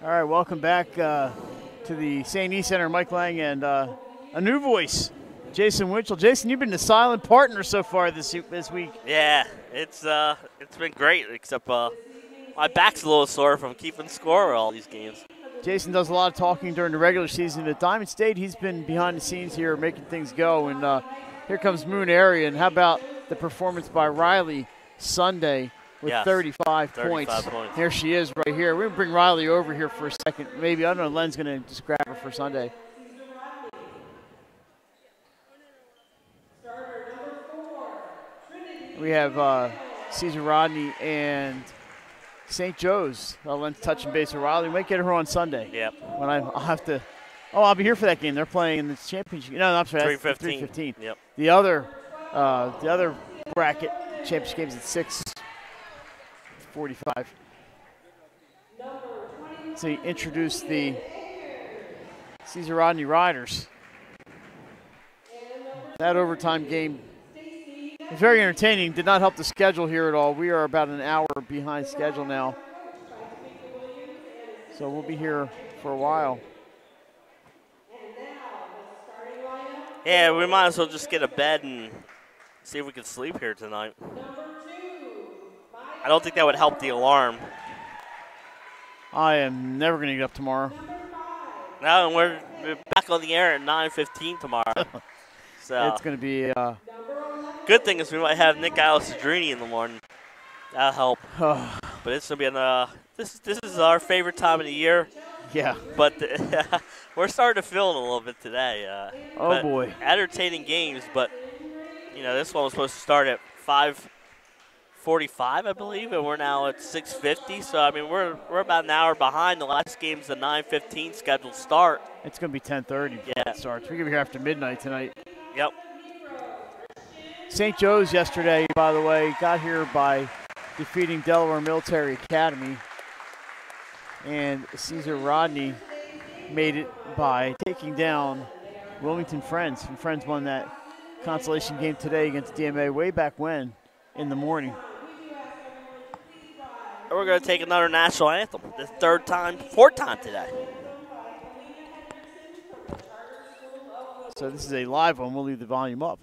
All right, welcome back to the St. E Center. Mike Lang and a new voice, Jason Winchell. Jason, you've been the silent partner so far this week. Yeah, it's been great, except my back's a little sore from keeping score all these games. Jason does a lot of talking during the regular season. At Diamond State, he's been behind the scenes here making things go. And here comes Moon Area. And how about the performance by Riley Sunday with 35 points. Here she is right here. We're going to bring Riley over here for a second. Maybe, I don't know, Len's going to just grab her for Sunday. We have Caesar Rodney and St. Joe's. Len's touching base with Riley. We might get her on Sunday. Yep. When I'll have to. Oh, I'll be here for that game. They're playing in the championship. No, I'm sorry. 3:15. Yep. The other bracket championship game's at 6:45. So he introduced the Caesar Rodney Riders. That overtime game was very entertaining. Did not help the schedule here at all. We are about an hour behind schedule now. So we'll be here for a while. Yeah, we might as well just get a bed and see if we can sleep here tonight. I don't think that would help the alarm. I am never going to get up tomorrow. No, and we're back on the air at 9:15 tomorrow. So it's going to be good thing is we might have Nick Alisadrini in the morning. That'll help. But it's going to be this is our favorite time of the year. Yeah. But we're starting to feel it a little bit today. Oh, boy. Entertaining games, but, you know, this one was supposed to start at 5:45, I believe, and we're now at 6:50. So, I mean, we're about an hour behind. The last game's the 9:15 scheduled start. It's going to be 10:30 before it starts. We're going to be here after midnight tonight. Yep. St. Joe's yesterday, by the way, got here by defeating Delaware Military Academy. And Caesar Rodney made it by taking down Wilmington Friends. And Friends won that consolation game today against DMA way back when in the morning. And we're going to take another national anthem, the fourth time today. So this is a live one. We'll leave the volume up.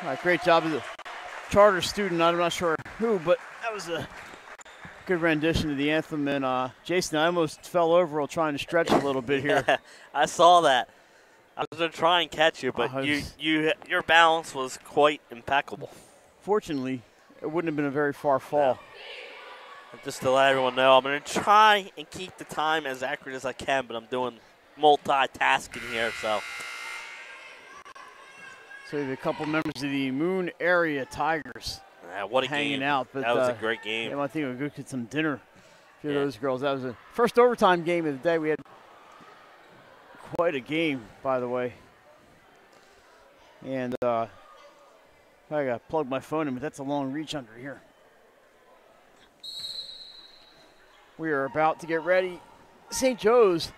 All right, great job as a charter student. I'm not sure who, but that was a good rendition of the anthem. And Jason, I almost fell over while trying to stretch a little bit here. Yeah, I saw that. I was going to try and catch you, but your balance was quite impeccable. Fortunately, it wouldn't have been a very far fall. Yeah. Just to let everyone know, I'm going to try and keep the time as accurate as I can, but I'm doing multitasking here, so. So we have a couple members of the Moon Area Tigers what a hanging game. out. But, that was a great game. I think we'll go get some dinner. A few of those girls. That was the first overtime game of the day. We had quite a game, by the way. And I got to plug my phone in, but that's a long reach under here. We are about to get ready. St. Joe's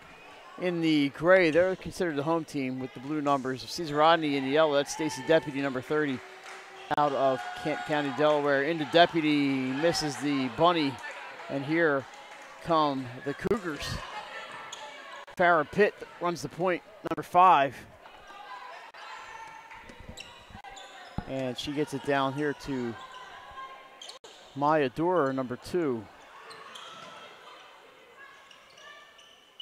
in the gray. They're considered the home team with the blue numbers. Caesar Rodney in the yellow. That's Stacy Deputy, number 30, out of Kent County, Delaware. Into Deputy, misses the bunny. And here come the Cougars. Farrah Pitt runs the point, number 5. And she gets it down here to Maya Dorer, number 2.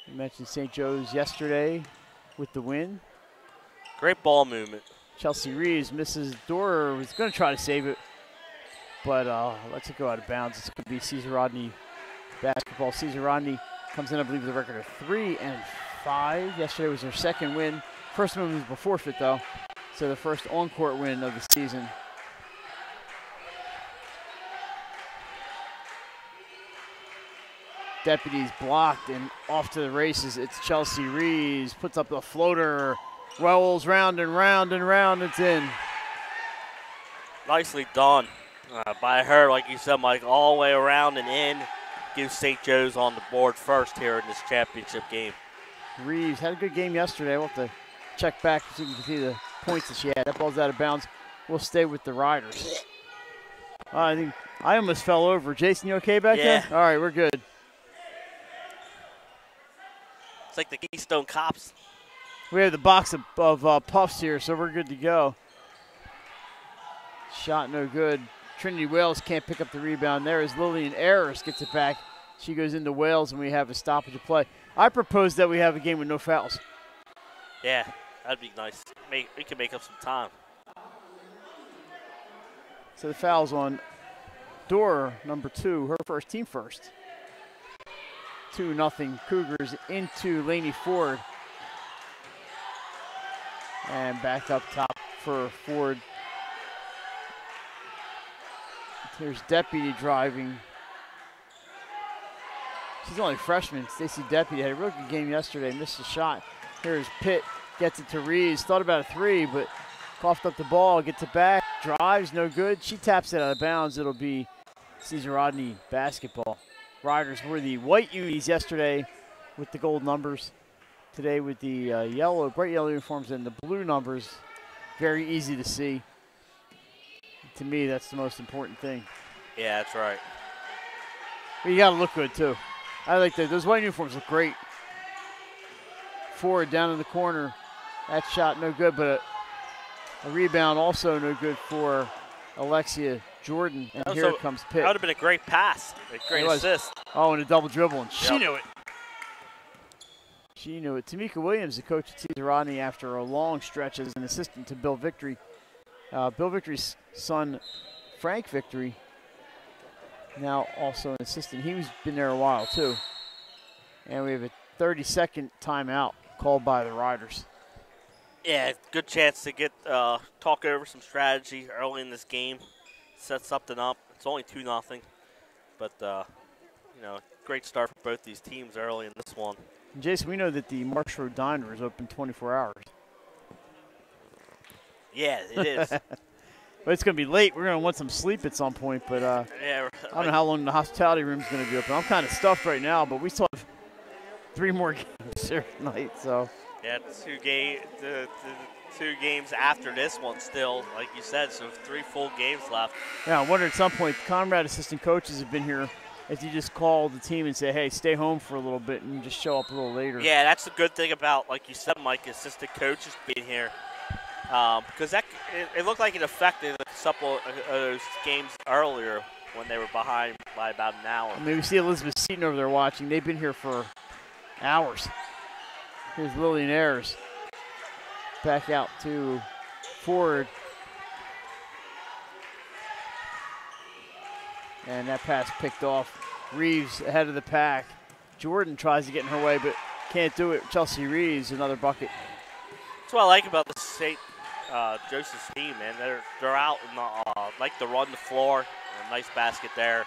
You mentioned St. Joe's yesterday with the win. Great ball movement. Chelsea Reeves misses. Dorer was going to try to save it, but lets it go out of bounds. It's going to be Caesar Rodney basketball. Caesar Rodney comes in, I believe, with a record of 3-5. Yesterday was their second win. First win was before forfeit, though. So the first on-court win of the season. Deputies blocked and off to the races. It's Chelsea Reeves, puts up the floater, rolls round and round and round, it's in. Nicely done by her, like you said, Mike, all the way around and in. Gives St. Joe's on the board first here in this championship game. Reeves had a good game yesterday. We'll have to check back so you can see the points that she had. That ball's out of bounds. We'll stay with the Riders. I think I almost fell over. Jason, you okay back there? All right, we're good. It's like the Keystone Cops. We have the box of puffs here, so we're good to go. Shot no good. Trinity Wales can't pick up the rebound. There is Lillian Ayers, gets it back. She goes into Wales, and we have a stoppage of play. I propose that we have a game with no fouls. Yeah, that'd be nice. We can make up some time. So the foul's on Dorer, number 2, her first, team first. 2-0 Cougars into Laney Ford. And back up top for Ford. Here's Deputy driving. She's only a freshman. Stacy Deputy had a real good game yesterday, missed a shot. Here's Pitt, gets it to Reeves. Thought about a 3, but coughed up the ball, gets it back, drives, no good. She taps it out of bounds. It'll be Caesar Rodney basketball. Riders were the white unis yesterday with the gold numbers. Today with the yellow, bright yellow uniforms and the blue numbers. Very easy to see. To me, that's the most important thing. Yeah, that's right. But you got to look good, too. I like that. Those white uniforms look great. Ford down in the corner. That shot no good, but a rebound also no good for Alexia Jordan. And here comes Pitt. That would have been a great pass, a great assist. Oh, and a double dribble, and she knew it. She knew it. Tamika Williams, the coach at Caesar Rodney, after a long stretch as an assistant to Bill Victory. Bill Victory's son, Frank Victory, now also an assistant. He's been there a while, too. And we have a 30-second timeout called by the Riders. Yeah, good chance to get talk over some strategy early in this game, set something up. It's only 2-0, but you know, great start for both these teams early in this one. And Jason, we know that the Marsh Road Diner is open 24 hours. Yeah, it is. But it's going to be late. We're going to want some sleep at some point. But yeah, I don't know how long the hospitality room is going to be open. I'm kind of stuffed right now, but we still have 3 more games here tonight. So yeah, the 2 games after this one still, like you said, so 3 full games left. Yeah, I wonder at some point, Conrad assistant coaches have been here. If you just call the team and say, hey, stay home for a little bit and just show up a little later. Yeah, that's the good thing about, like you said, Mike, assistant coaches being here. Because it looked like it affected a couple of those games earlier when they were behind by about an hour. I mean, we see Elizabeth Seaton over there watching. They've been here for hours. Here's Lillian Ayers. Back out to Ford. And that pass picked off. Reeves ahead of the pack. Jordan tries to get in her way, but can't do it. Chelsea Reeves, another bucket. That's what I like about the St. Joseph's team, man. They're out and like to run the floor. A nice basket there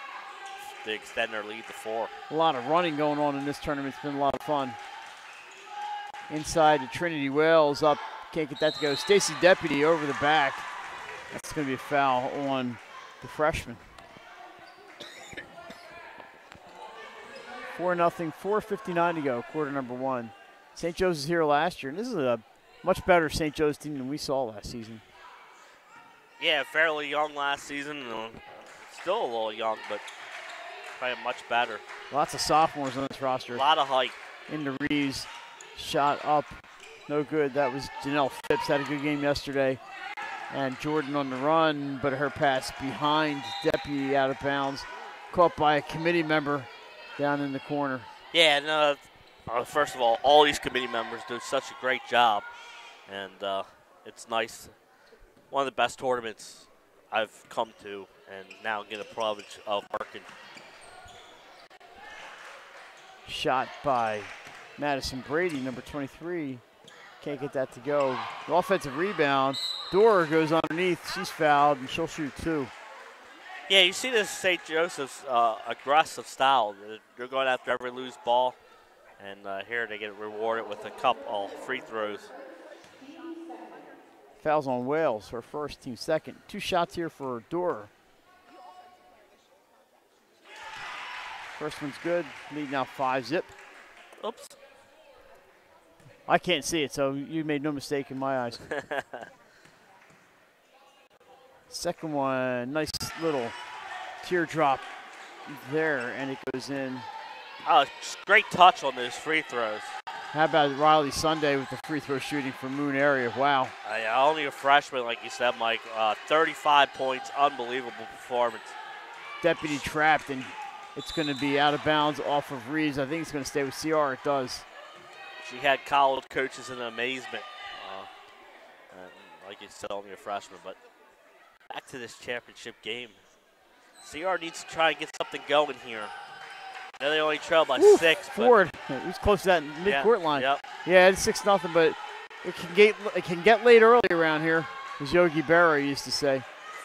to extend their lead to 4. A lot of running going on in this tournament. It's been a lot of fun. inside to Trinity Wells. Up, can't get that to go. Stacy Deputy over the back. That's going to be a foul on the freshman. 4-0, 4:59 to go, quarter number one. St. Joe's is here last year, and this is a much better St. Joe's team than we saw last season. Yeah, fairly young last season. Still a little young, but playing much better. Lots of sophomores on this roster. A lot of height. Into Reeves, shot up, no good. That was Janelle Phipps, had a good game yesterday. And Jordan on the run, but her pass behind Deputy out of bounds. Caught by a committee member down in the corner. Yeah, and first of all these committee members do such a great job. And it's nice. One of the best tournaments I've come to and now get a privilege of working. Shot by Madison Brady, number 23. Can't get that to go. The offensive rebound. Dora goes underneath. She's fouled, and she'll shoot two. Yeah, you see this St. Joseph's aggressive style. They're going after every loose ball, and here they get rewarded with a couple free throws. Fouls on Wales, her first, team second. Two shots here for Dora. First one's good. Lead now 5-zip. Oops. I can't see it, so you made no mistake in my eyes. Second one, nice little teardrop there, and it goes in. Great touch on those free throws. How about Riley Sunday with the free throw shooting from Moon area? Wow. Only a freshman, like you said, Mike. 35 points, unbelievable performance. Deputy trapped, and it's going to be out of bounds off of Reeves. I think it's going to stay with CR. It does. She had college coaches in amazement. And like you said, only a freshman. But back to this championship game. CR needs to try and get something going here. I know they only trail by 6. Ford, it was close to that mid-court line. Yep. Yeah, it's 6-0, but it can get late early around here, as Yogi Berra used to say.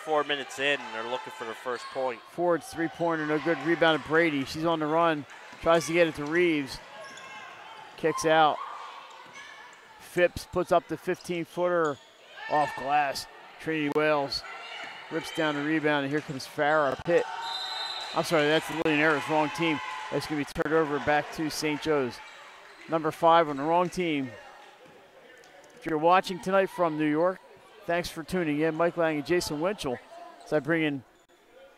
4 minutes in, and they're looking for their first point. Ford's three-pointer, no good. Rebounded Brady. She's on the run. Tries to get it to Reeves. Kicks out. Phipps puts up the 15-footer off glass. Trinity Wales rips down the rebound, and here comes Farrah Pitt. I'm sorry, that's the Millionaires, wrong team. That's going to be turned over back to St. Joe's. Number 5 on the wrong team. If you're watching tonight from New York, thanks for tuning in. Mike Lang and Jason Winchell. So I bring in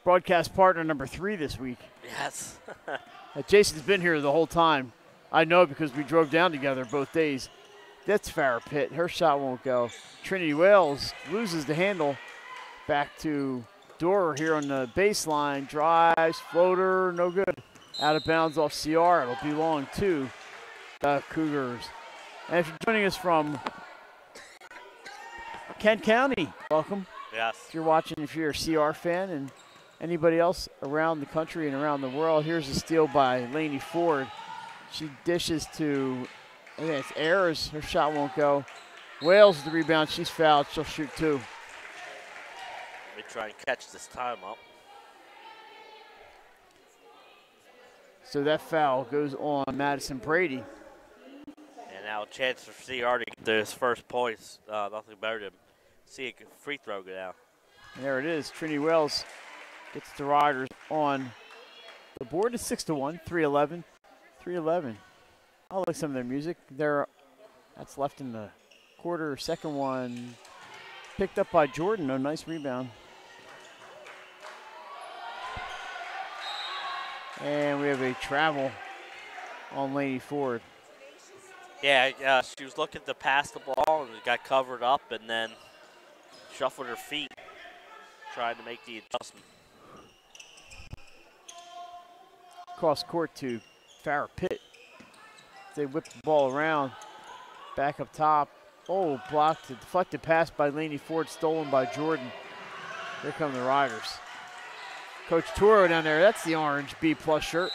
broadcast partner number 3 this week. Yes. Jason's been here the whole time. I know because we drove down together both days. That's Farrah Pitt. Her shot won't go. Trinity Wales loses the handle. Back to Dora here on the baseline. Drives, floater, no good. Out of bounds off CR. It'll belong to the Cougars. And if you're joining us from Kent County, welcome. Yes. If you're watching, if you're a CR fan and anybody else around the country and around the world, here's a steal by Lainey Ford. She dishes to, I think it's Ayers. Her shot won't go. Wales with the rebound. She's fouled. She'll shoot 2. Let me try and catch this time up. So that foul goes on Madison Brady. And now a chance for CR to get those first points. Nothing better than see a free throw go down. And there it is. Trinity Wells gets the Riders on the board. It's 6-1, 3-11. 3-11. I like some of their music. That's left in the quarter. Second one picked up by Jordan. A nice rebound. And we have a travel on Lainey Ford. Yeah, she was looking to pass the ball and it got covered up and then shuffled her feet, trying to make the adjustment. Cross court to Farrah Pitt. They whip the ball around. Back up top. Oh, blocked. A deflected pass by Lainey Ford, stolen by Jordan. Here come the Riders. Coach Toro down there. That's the orange B-plus shirt.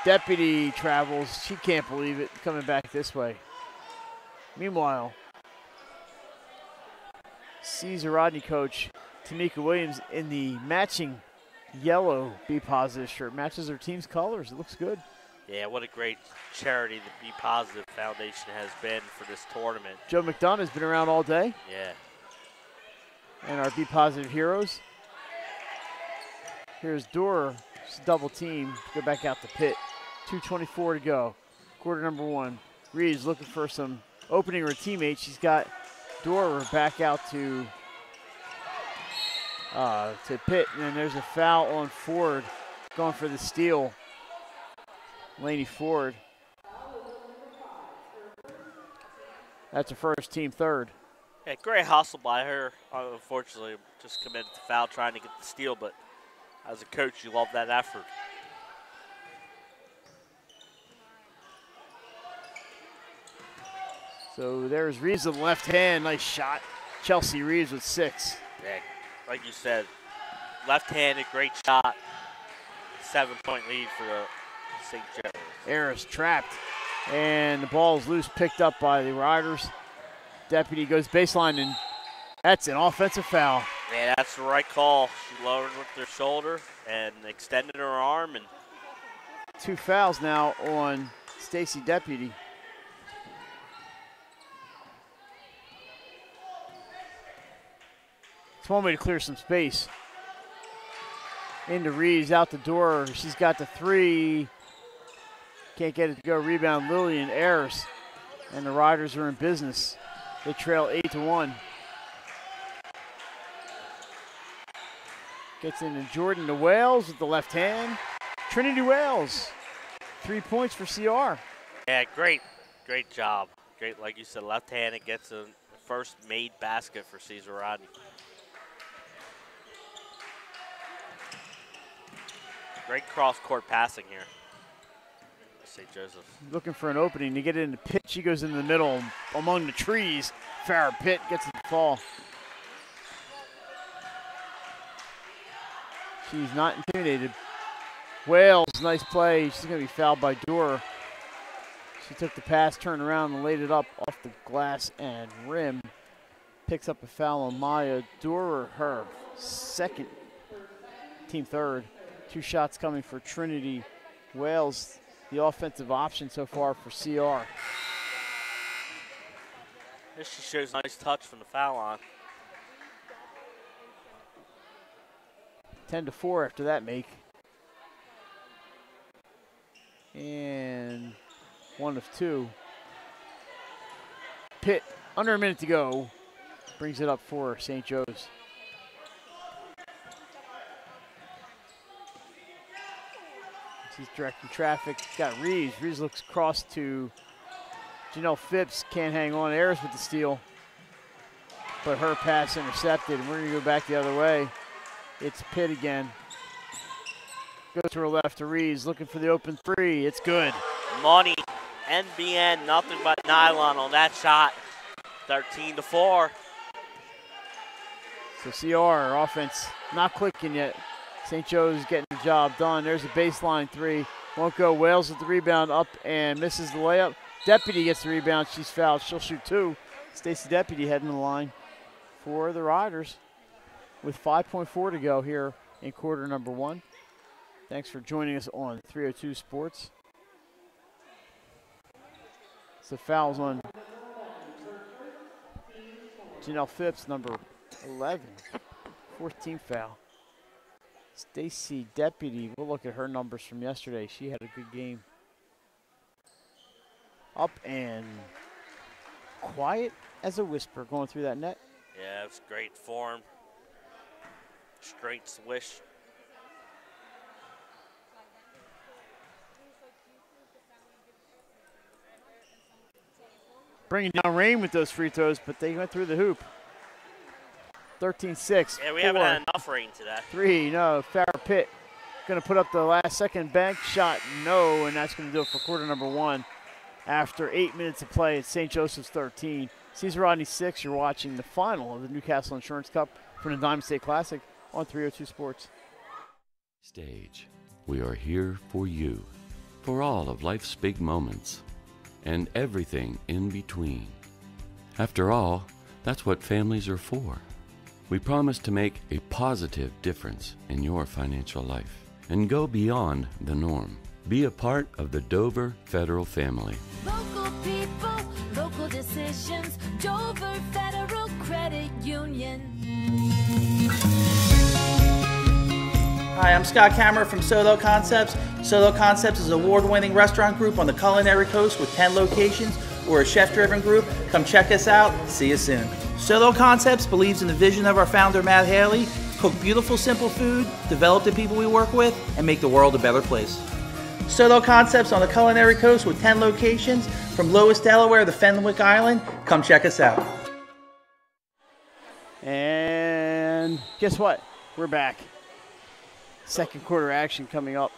Deputy travels. She can't believe it. Coming back this way. Meanwhile, Caesar Rodney coach Tamika Williams in the matching yellow B-positive shirt. Matches her team's colors. It looks good. Yeah, what a great charity the Be Positive Foundation has been for this tournament. Joe McDonough's has been around all day. Yeah. And our Be Positive heroes. Here's Doerer, double team, go back out to pit. 2:24 to go, quarter number one. Reed's looking for some opening or a teammate. She's got Doerer back out to pit, and then there's a foul on Ford, going for the steal. Laney Ford. That's her first, team third. Yeah, great hustle by her. Unfortunately, just committed the foul trying to get the steal, but as a coach, you love that effort. So there's Reeves with the left hand, nice shot. Chelsea Reeves with 6. Yeah, like you said, left-handed, great shot. 7-point lead for the St. Joe's. Harris trapped, and the ball is loose, picked up by the Riders. Deputy goes baseline, and that's an offensive foul. Yeah, that's the right call. She lowered with her shoulder and extended her arm. And 2 fouls now on Stacy Deputy. It's one way to clear some space. Into Reeves, out the door. She's got the 3. Can't get it to go. Rebound, Lillian Ayers. And the Riders are in business. They trail 8-1. Gets into Jordan to Wales with the left hand. Trinity Wales, 3 points for CR. Yeah, great job. Great, like you said, left-handed gets a first made basket for Caesar Rodney. Great cross-court passing here. St. Joseph. Looking for an opening to get it into Pitt. She goes into the middle among the trees. Farrah Pitt gets it to fall. She's not intimidated. Wales, nice play. She's going to be fouled by Doerer. She took the pass, turned around, and laid it up off the glass and rim. Picks up a foul on Maya. Doerer, her second, team third. 2 shots coming for Trinity Wales, the offensive option so far for CR. This she shows nice touch from the foul line. 10-4 after that make. And 1 of 2. Pitt, under a minute to go, brings it up for St. Joe's. She's directing traffic. Got Reeves. Reeves looks across to Janelle Phipps. Can't hang on. Ayers with the steal. But her pass intercepted. And we're going to go back the other way. It's Pitt again. Goes to her left to Reeves. Looking for the open 3. It's good. Money. NBN. Nothing but nylon on that shot. 13-4. So CR offense not clicking yet. St. Joe's getting the job done. There's a baseline 3. Won't go. Wales with the rebound up and misses the layup. Deputy gets the rebound. She's fouled. She'll shoot 2. Stacy Deputy heading the line for the Riders with 5.4 to go here in quarter number 1. Thanks for joining us on 302 Sports. So fouls on Janelle Phipps, number 11. 14th foul. Stacy Deputy, we'll look at her numbers from yesterday. She had a good game. Up and quiet as a whisper going through that net. Yeah, it's great form. Straight swish. Bringing down rain with those free throws, but they went through the hoop. 13-6. Yeah, we haven't had enough rain today. 3, no. Farrah Pitt going to put up the last second bank shot. No, and that's going to do it for quarter number 1. After 8 minutes of play, it's St. Joseph's 13. Caesar Rodney 6. You're watching the final of the Newcastle Insurance Cup from the Diamond State Classic on 302 Sports. Stage. We are here for you, for all of life's big moments, and everything in between. After all, that's what families are for. We promise to make a positive difference in your financial life and go beyond the norm. Be a part of the Dover Federal family. Local people, local decisions, Dover Federal Credit Union. Hi, I'm Scott Kammerer from Solo Concepts. Solo Concepts is an award-winning restaurant group on the culinary coast with 10 locations. We're a chef-driven group. Come check us out. See you soon. Solo Concepts believes in the vision of our founder, Matt Haley. Cook beautiful, simple food, develop the people we work with, and make the world a better place. Solo Concepts on the culinary coast with 10 locations from Lewis, Delaware to Fenwick Island. Come check us out. And guess what? We're back. Second quarter action coming up.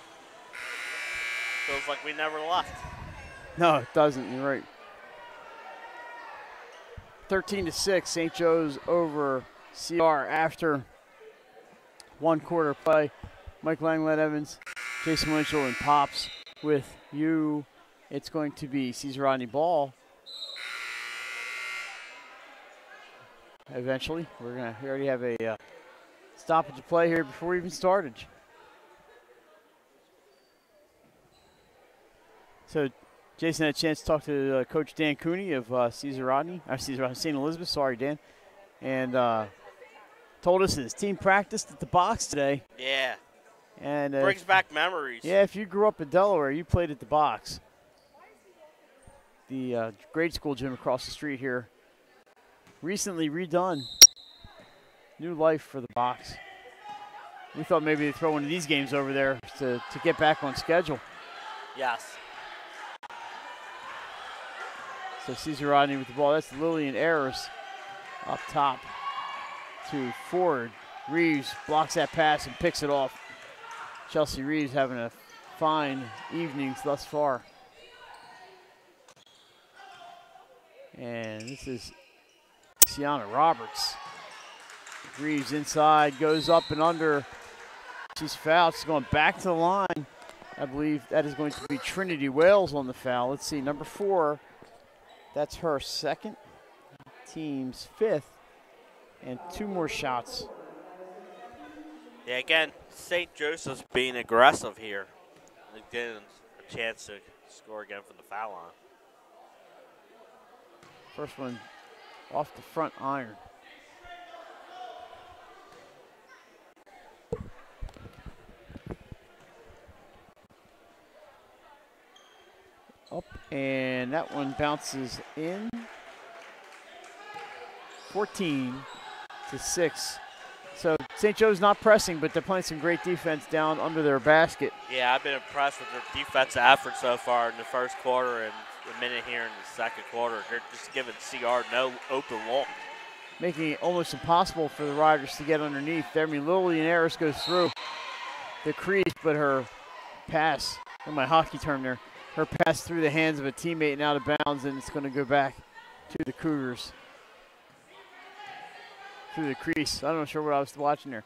Feels like we never left. No, it doesn't. You're right. 13-6, St. Joe's over CR after one quarter play. Mike Langlet Evans, Jason Winchell, and Pops with you. It's going to be Caesar Rodney ball. Eventually, we already have a stoppage of play here before we even started. So Jason had a chance to talk to Coach Dan Cooney of St. Elizabeth, sorry, Dan, and told us his team practiced at the box today. Yeah. And brings back memories. Yeah, if you grew up in Delaware, you played at the box. The grade school gym across the street here. Recently redone. New life for the box. We thought maybe they'd throw one of these games over there to get back on schedule. Yes. So Caesar Rodney with the ball. That's Lillian Ayers up top to Ford. Reeves blocks that pass and picks it off. Chelsea Reeves having a fine evening thus far. And this is Sienna Roberts. Reeves inside, goes up and under. She's fouled. She's going back to the line. I believe that is going to be Trinity Wales on the foul. Let's see, number 4. That's her second, team's 5th, and 2 more shots. Yeah, again, St. Joseph's being aggressive here. Getting a chance to score again from the foul line. First one off the front iron. Up, and that one bounces in. 14-6. So St. Joe's not pressing, but they're playing some great defense down under their basket. Yeah, I've been impressed with their defensive effort so far in the first quarter and a minute here in the second quarter. They're just giving CR no open look. Making it almost impossible for the Riders to get underneath. There, I mean, Lillian Ayers goes through the crease, but her pass, in my hockey term there, her pass through the hands of a teammate and out of bounds, and it's going to go back to the Cougars. Through the crease. I'm not sure what I was watching there.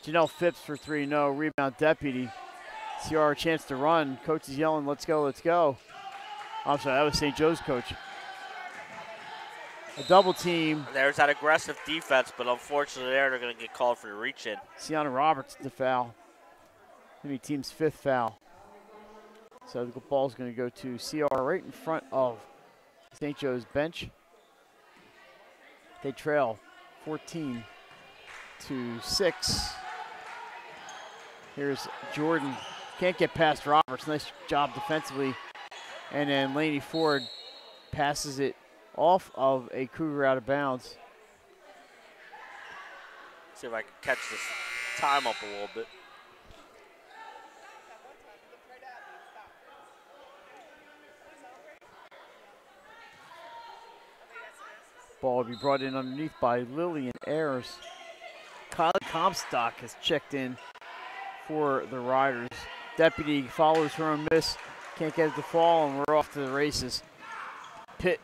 Janelle Phipps for 3, no. Rebound Deputy. CR a chance to run. Coach is yelling, let's go, let's go. I'm sorry, that was St. Joe's coach. A double team. There's that aggressive defense, but unfortunately they're going to get called for the reach-in. Sienna Roberts the foul. Maybe team's 5th foul. So the ball's going to go to CR right in front of St. Joe's bench. They trail 14-6. Here's Jordan. Can't get past Roberts. Nice job defensively. And then Laney Ford passes it off of a Cougar out of bounds. See if I can catch this time up a little bit. Ball will be brought in underneath by Lillian Ayers. Kylie Comstock has checked in for the Riders. Deputy follows her on miss. Can't get it to fall, and we're off to the races. Pitt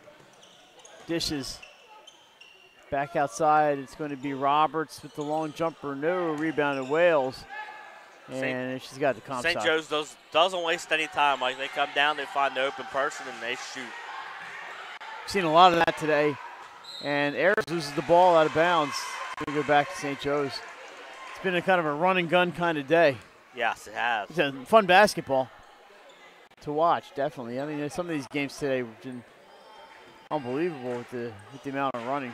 dishes back outside. It's going to be Roberts with the long jumper. No, rebounded Wales. And she's got the Comstock. St. Joe's doesn't waste any time. Like, they come down, they find the open person, and they shoot. Seen a lot of that today. And Ayers loses the ball out of bounds. It's going to go back to St. Joe's. It's been a kind of a run and gun kind of day. Yes, it has. It's a fun basketball. to watch, definitely. I mean, some of these games today have been unbelievable with the amount of running.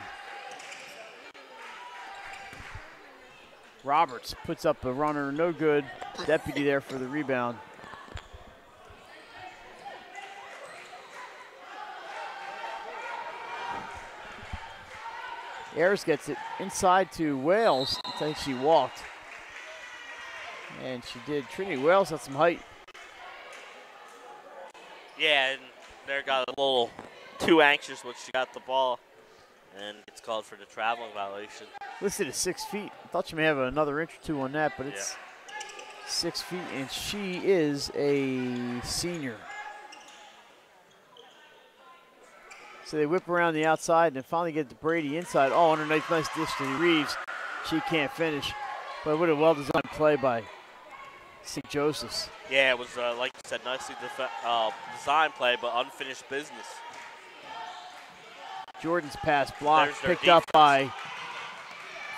Roberts puts up a runner, no good. Deputy there for the rebound. Ayers gets it inside to Wales. I think she walked. And she did. Trinity Wales had some height. Yeah, and there got a little too anxious when she got the ball, and it's called for the traveling violation. Listed at 6 feet. I thought she may have another inch or two on that, but it's 6 feet, and she is a senior. So they whip around the outside and finally get to Brady inside. Oh, underneath, nice dish to Reeves. She can't finish, but what a well-designed play by St. Joseph's. Yeah, it was, like you said, nicely designed play, but unfinished business. Jordan's pass blocked, picked up by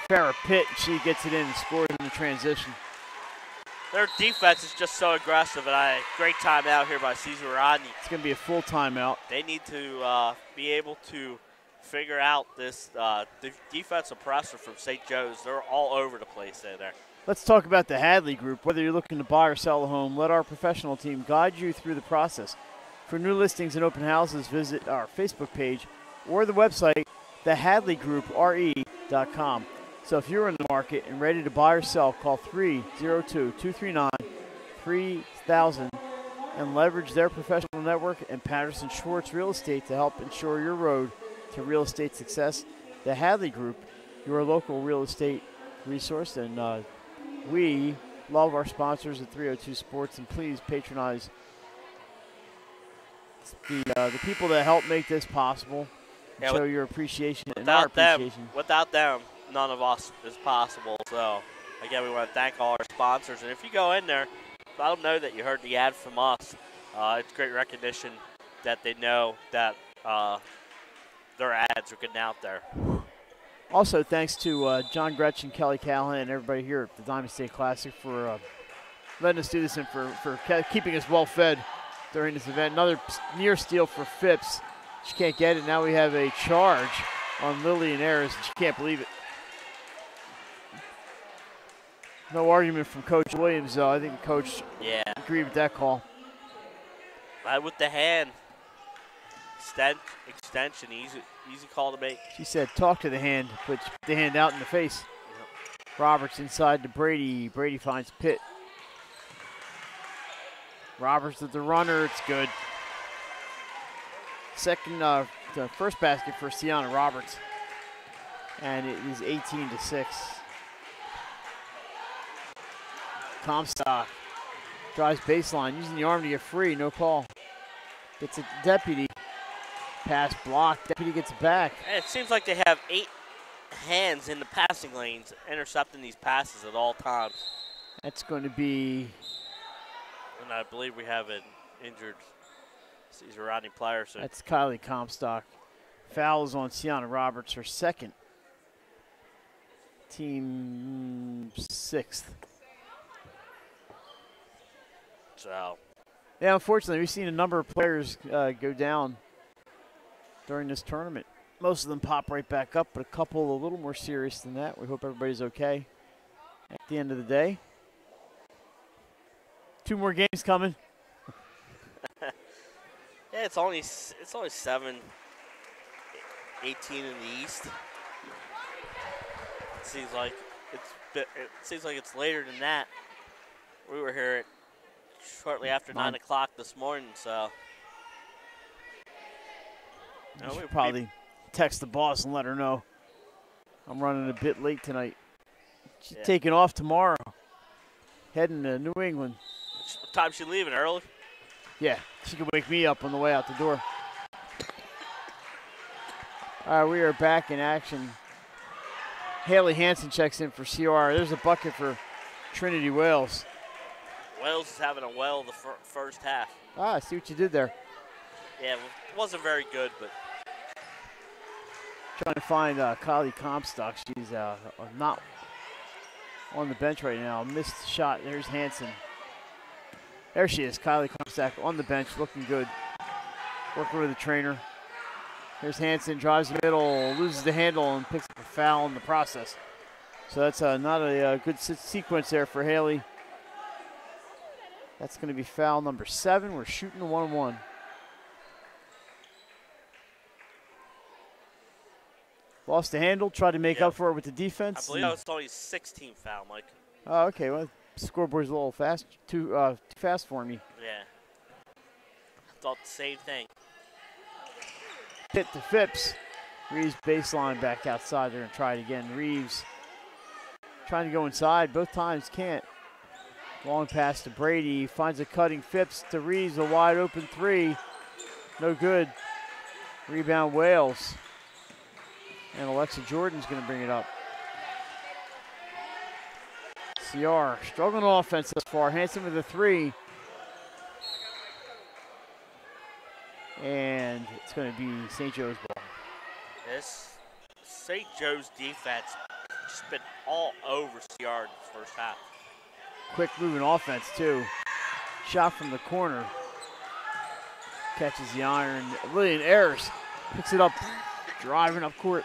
Farrah Pitt. She gets it in and scores in the transition. Their defense is just so aggressive, and great timeout here by Caesar Rodney. It's going to be a full timeout. They need to be able to figure out this defensive pressure from St. Joe's. They're all over the place there. Let's talk about the Hadley Group. Whether you're looking to buy or sell a home, let our professional team guide you through the process. For new listings and open houses, visit our Facebook page or the website, thehadleygroupre.com. So if you're in the market and ready to buy or sell, call 302-239-3000 and leverage their professional network and Patterson Schwartz Real Estate to help ensure your road to real estate success. The Hadley Group, your local real estate resource, and we love our sponsors at 302 Sports, and please patronize the people that help make this possible. Yeah, show your appreciation and our appreciation. Without them, none of us is possible. So, again, we want to thank all our sponsors. And if you go in there, let them know that you heard the ad from us. It's great recognition that they know that their ads are getting out there. Also, thanks to John Gretchen, Kelly Callahan, and everybody here at the Diamond State Classic for letting us do this and for keeping us well fed during this event. Another near steal for Phipps. She can't get it. Now we have a charge on Lillian Ayers. She can't believe it. No argument from Coach Williams, though. I think the coach agreed with that call. Right with the hand. Extension, easy call to make. She said, talk to the hand, put the hand out in the face. Yep. Roberts inside to Brady. Brady finds Pitt. Roberts with the runner. It's good. The first basket for Sienna Roberts. And it is 18-6. Comstock drives baseline, using the arm to get free, no call. Gets a Deputy. Pass blocked, Deputy gets it back. And it seems like they have 8 hands in the passing lanes intercepting these passes at all times. That's going to be... And I believe we have an injured Caesar Rodney player. So that's Kylie Comstock. Foul is on Sienna Roberts, her second. Team 6th. So. Yeah, unfortunately, we've seen a number of players go down during this tournament. Most of them pop right back up, but a couple a little more serious than that. We hope everybody's okay at the end of the day. 2 more games coming. Yeah, it's only 7-18 in the East. It seems like it's later than that. We were here at shortly after 9 o'clock this morning, so. I should probably text the boss and let her know I'm running a bit late tonight. She's taking off tomorrow, heading to New England. What time she leaving? Early? Yeah, she can wake me up on the way out the door. All right, we are back in action. Haley Hansen checks in for CR. There's a bucket for Trinity Wales. Wales is having a well the first half. Ah, I see what you did there. Yeah, it wasn't very good, but. Trying to find Kylie Comstock. She's not on the bench right now. Missed shot. There's Hansen. There she is, Kylie Comstock on the bench, looking good. Working with the trainer. Here's Hanson, drives the middle, loses the handle, and picks up a foul in the process. So that's not a good sequence there for Haley. That's going to be foul number 7. We're shooting 1-1. Lost the handle, tried to make up for it with the defense. I believe that was only 16th foul, Mike. Oh, okay. Well, scoreboard's a little fast, too fast for me. Yeah. I thought the same thing. Hit to Phipps. Reeves baseline back outside. They're going to try it again. Reeves trying to go inside. Both times can't. Long pass to Brady. Finds a cutting Phipps to Reeves. A wide open 3. No good. Rebound Wales. And Alexa Jordan's going to bring it up. CR struggling on offense thus far. Hanson with a 3. And it's going to be St. Joe's ball. This St. Joe's defense just been all over CR in the first half. Quick moving offense too. Shot from the corner. Catches the iron. Lillian Ayers picks it up, driving up court.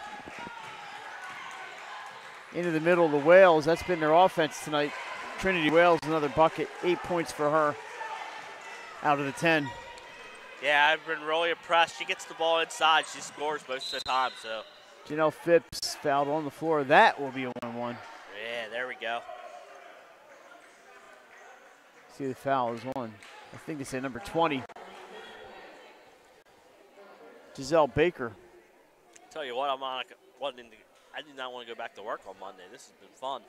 Into the middle of the Wales. That's been their offense tonight. Trinity Wales, another bucket. 8 points for her out of the 10. Yeah, I've been really impressed. She gets the ball inside. She scores most of the time. So Janelle Phipps fouled on the floor. That will be a 1-1. Yeah, there we go. See, the foul is on. I think they say number 20. Giselle Baker. Tell you what, I did not want to go back to work on Monday. This has been fun.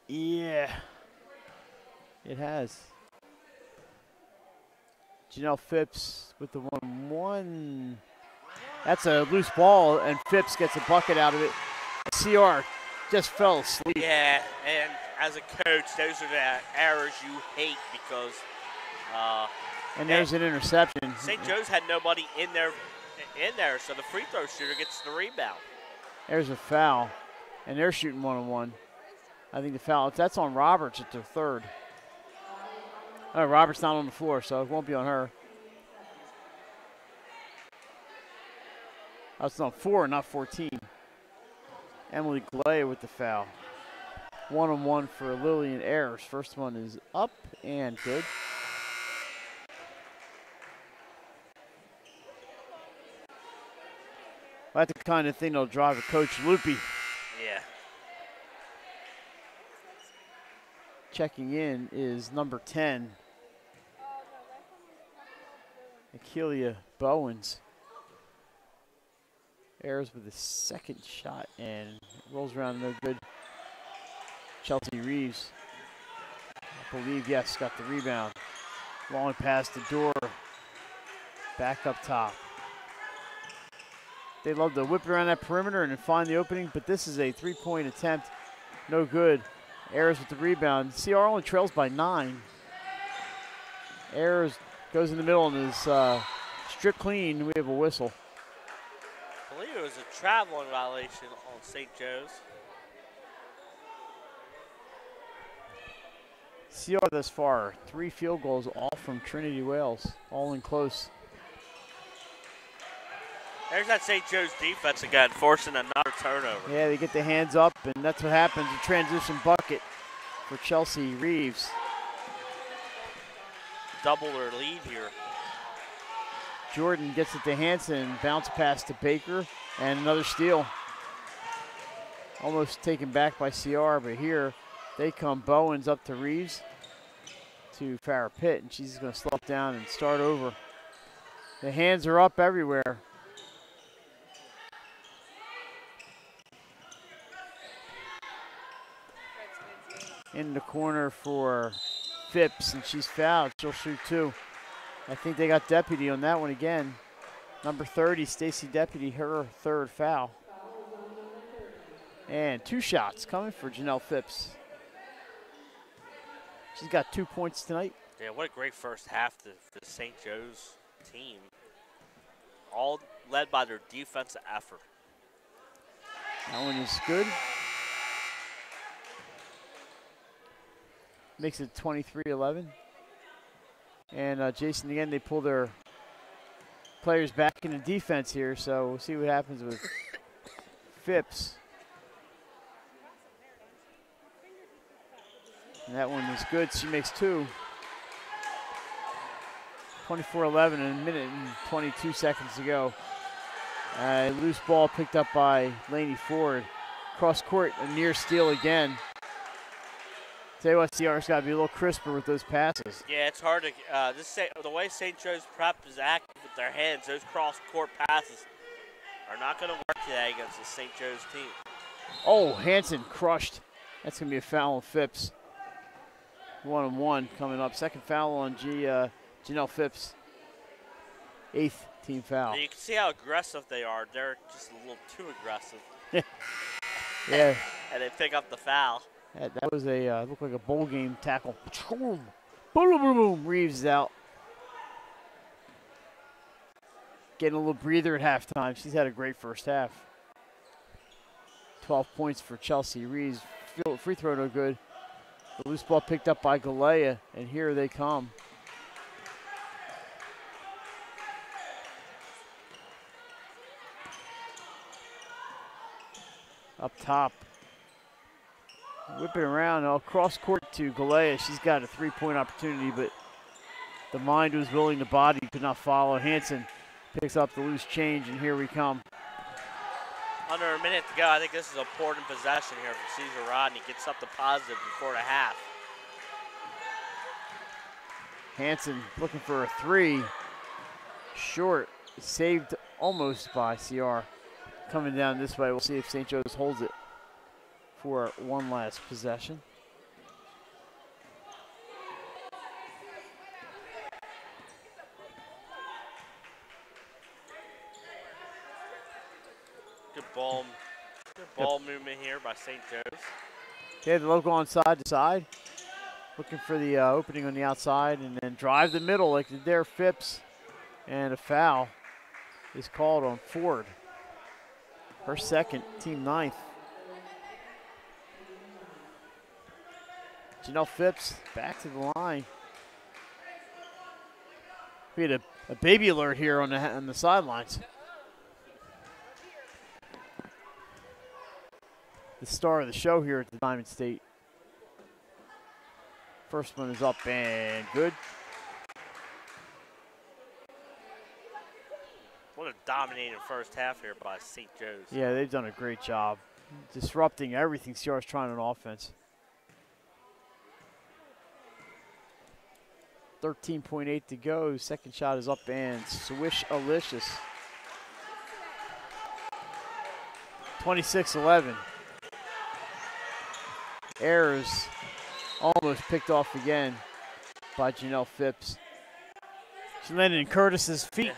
Yeah, it has. Janelle Phipps with the 1-1. That's a loose ball, and Phipps gets a bucket out of it. CR just fell asleep. Yeah, and as a coach, those are the errors you hate because and there's an interception. St. Joe's had nobody in there, so the free throw shooter gets the rebound. There's a foul, and they're shooting 1-on-1. I think the foul, that's on Roberts at their 3rd. Oh, Roberts not on the floor, so it won't be on her. That's on 4, not 14. Emily Glay with the foul. 1-on-1 for Lillian Ayers. First one is up and good. That's the kind of thing that'll drive a coach loopy. Yeah. Checking in is number 10, Akeelia Bowens. Ayers with the second shot and rolls around no good. Chelsea Reeves, I believe, yes, got the rebound. Long pass to Door. Back up top. They love to whip around that perimeter and find the opening, but this is a 3-point attempt. No good. Ayers with the rebound. CR only trails by 9. Ayers goes in the middle and is stripped clean. We have a whistle. I believe it was a traveling violation on St. Joe's. CR thus far, 3 field goals, all from Trinity Wales, all in close. There's that St. Joe's defense again, forcing another turnover. Yeah, they get the hands up, and that's what happens. A transition bucket for Chelsea Reeves. Double their lead here. Jordan gets it to Hanson, bounce pass to Baker, and another steal. Almost taken back by CR, but here they come. Bowens up to Reeves, to Farrah Pitt, and she's going to slow down and start over. The hands are up everywhere. In the corner for Phipps, and she's fouled. She'll shoot 2. I think they got Deputy on that one again. Number 30, Stacy Deputy, her 3rd foul. And 2 shots coming for Janelle Phipps. She's got 2 points tonight. Yeah, what a great first half for the St. Joe's team. All led by their defensive effort. That one is good. makes it 23-11. And Jason, again, they pull their players back into defense here, so we'll see what happens with Phipps. And that one is good. She makes 2. 24-11 and a minute and 22 seconds to go. Loose ball picked up by Laney Ford. Cross court, a near steal again. Tell you what, CR's got to be a little crisper with those passes. Yeah, it's hard to the way St. Joe's Prep is active with their hands. Those cross court passes are not going to work today against the St. Joe's team. Oh, Hanson crushed. That's going to be a foul on Phipps. 1-on-1 coming up. Second foul on Janelle Phipps. 8th team foul. And you can see how aggressive they are. They're just a little too aggressive. Yeah. And they pick up the foul. That was a looked like a bowl game tackle. Boom, boom, boom, boom. Reeves is out. Getting a little breather at halftime. She's had a great first half. 12 points for Chelsea. Reeves, free throw no good. The loose ball picked up by Galea, and here they come. Up top. Whip it around, cross court to Galea. She's got a 3-point opportunity, but the mind was willing, the body could not follow. Hanson picks up the loose change, and here we come. Under a minute to go. I think this is an important possession here for Caesar Rodney. Get something positive before the half. Hanson looking for a 3. Short. Saved almost by CR. Coming down this way. We'll see if St. Joe's holds it for one last possession. Good ball movement here by St. Joe's. Okay, the local on side to side. Looking for the opening on the outside and then drive the middle like the there Phipps. And a foul is called on Ford. Her second, team 9th. Janelle Phipps back to the line. We had a baby alert here on the sidelines. The star of the show here at the Diamond State. First one is up and good. What a dominating first half here by St. Joe's. Yeah, they've done a great job disrupting everything CR's trying on offense. 13.8 to go. Second shot is up and swish-alicious. 26-11. Errors almost picked off again by Janelle Phipps. She landed in Curtis's feet.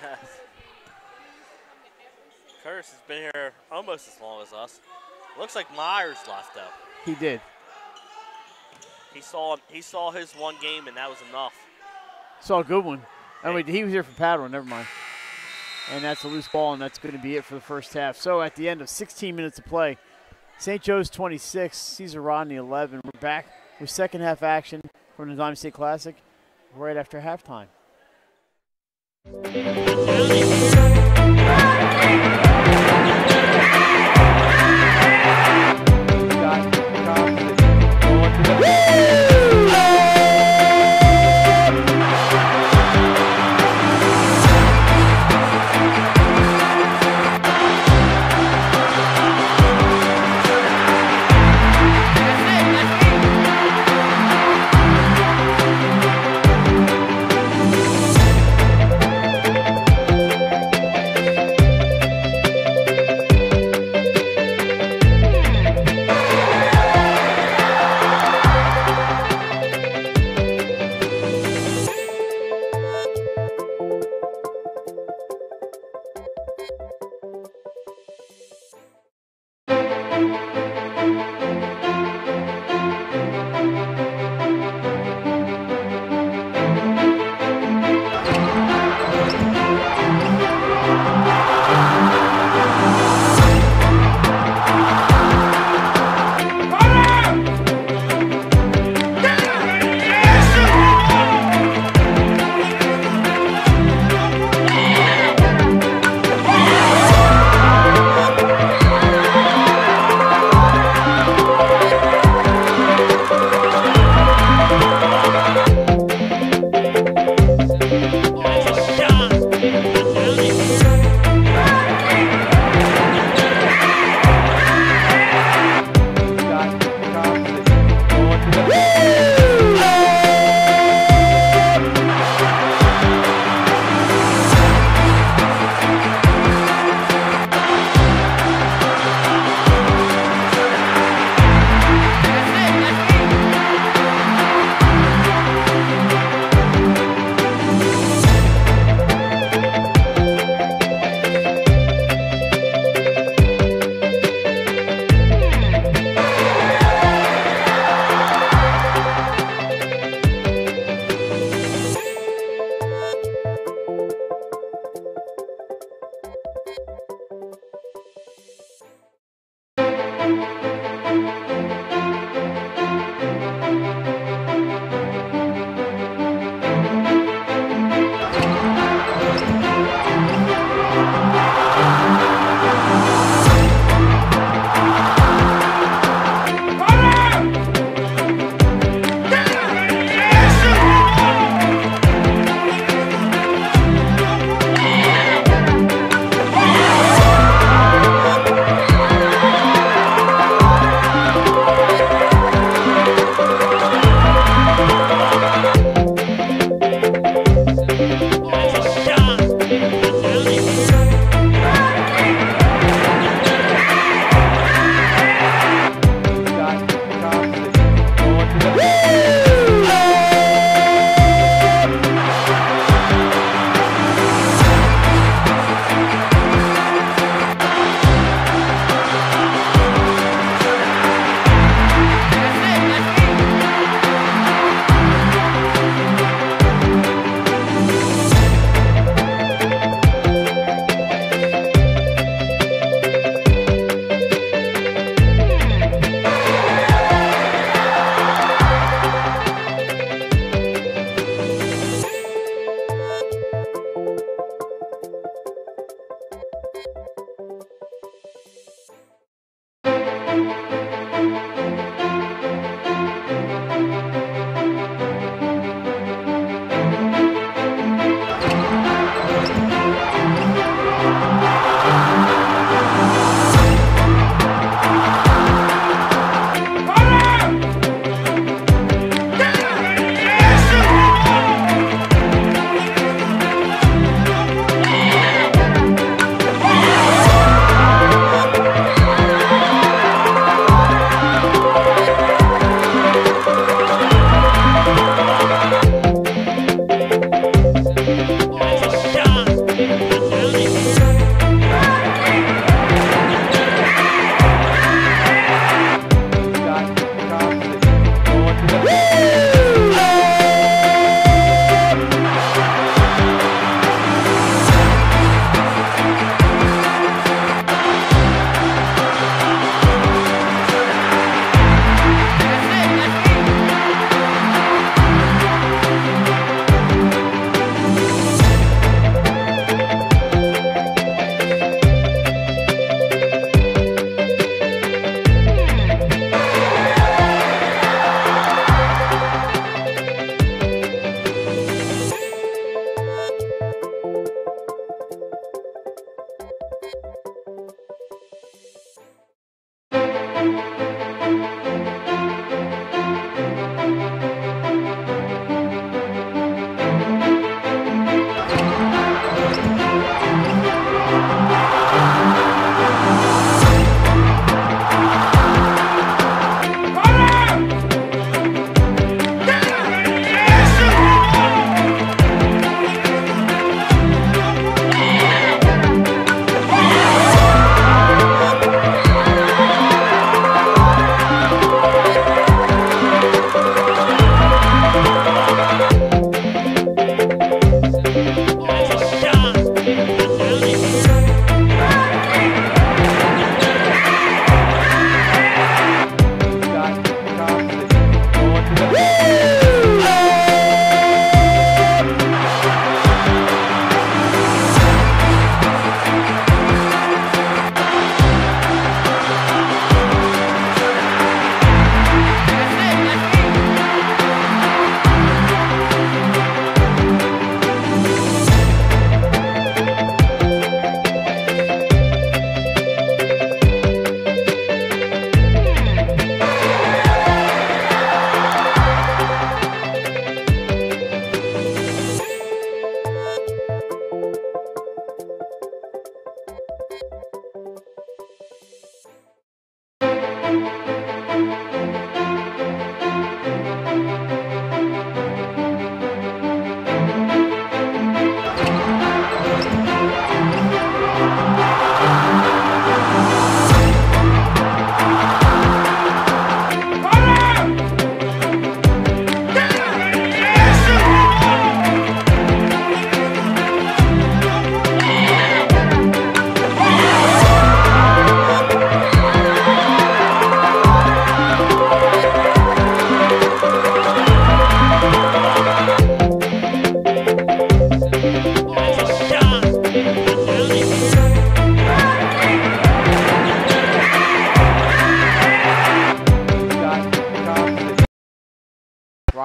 Curtis has been here almost as long as us. Looks like Myers left though. He did. He saw his one game and that was enough. Saw a good one. Oh wait, he was here for Padua, never mind. And that's a loose ball, and that's going to be it for the first half. So at the end of 16 minutes of play, St. Joe's 26, Caesar Rodney 11. We're back with second half action from the Diamond State Classic right after halftime.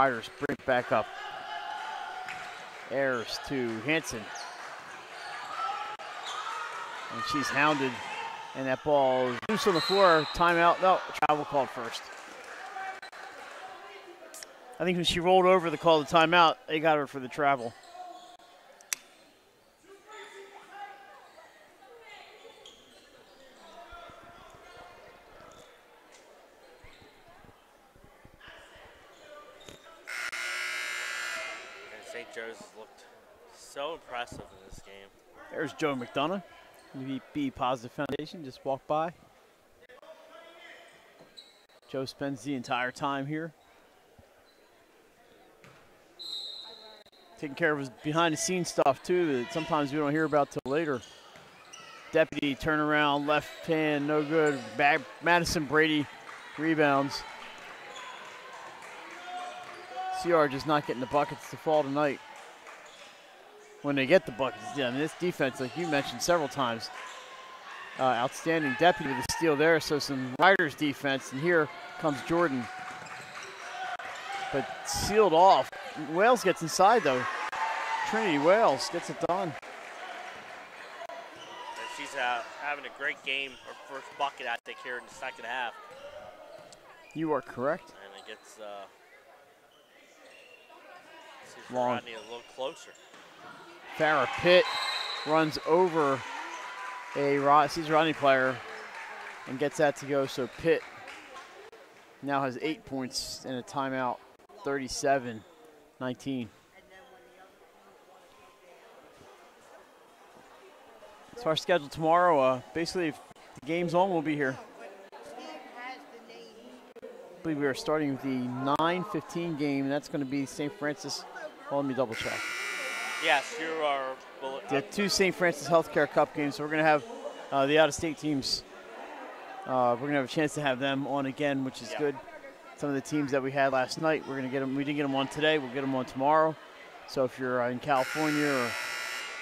Riders bring it back up. Ayers to Hanson. And she's hounded. And that ball is loose on the floor. Timeout. No, travel called first. I think when she rolled over the call to timeout, they got her for the travel. St. Joe's looked so impressive in this game. There's Joe McDonough. Be Positive Foundation just walked by. Joe spends the entire time here taking care of his behind-the-scenes stuff, too, that sometimes we don't hear about till later. Deputy turnaround, left hand, no good. Madison Brady rebounds. CR just not getting the buckets to fall tonight. When they get the buckets, yeah, I mean, this defense, like you mentioned several times, outstanding. Deputy with the steal there, so some Riders defense, and here comes Jordan. But sealed off. Wales gets inside, though. Trinity Wales gets it done. And she's having a great game. Her first bucket, I think, here in the second half. You are correct. And it gets Long. Rodney a little closer. Farrah Pitt runs over a Caesar Rodney player and gets that to go. So Pitt now has 8 points and a timeout, 37-19. So our schedule tomorrow, basically if the game's on, we'll be here. I believe we are starting with the 9:15 game, and that's going to be St. Francis. Well, let me double check. Yes, you are. The two St. Francis Healthcare Cup games, so we're going to have the out-of-state teams. We're going to have a chance to have them on again, which is good. Some of the teams that we had last night, we're going to get them. We didn't get them on today. We'll get them on tomorrow. So if you're in California or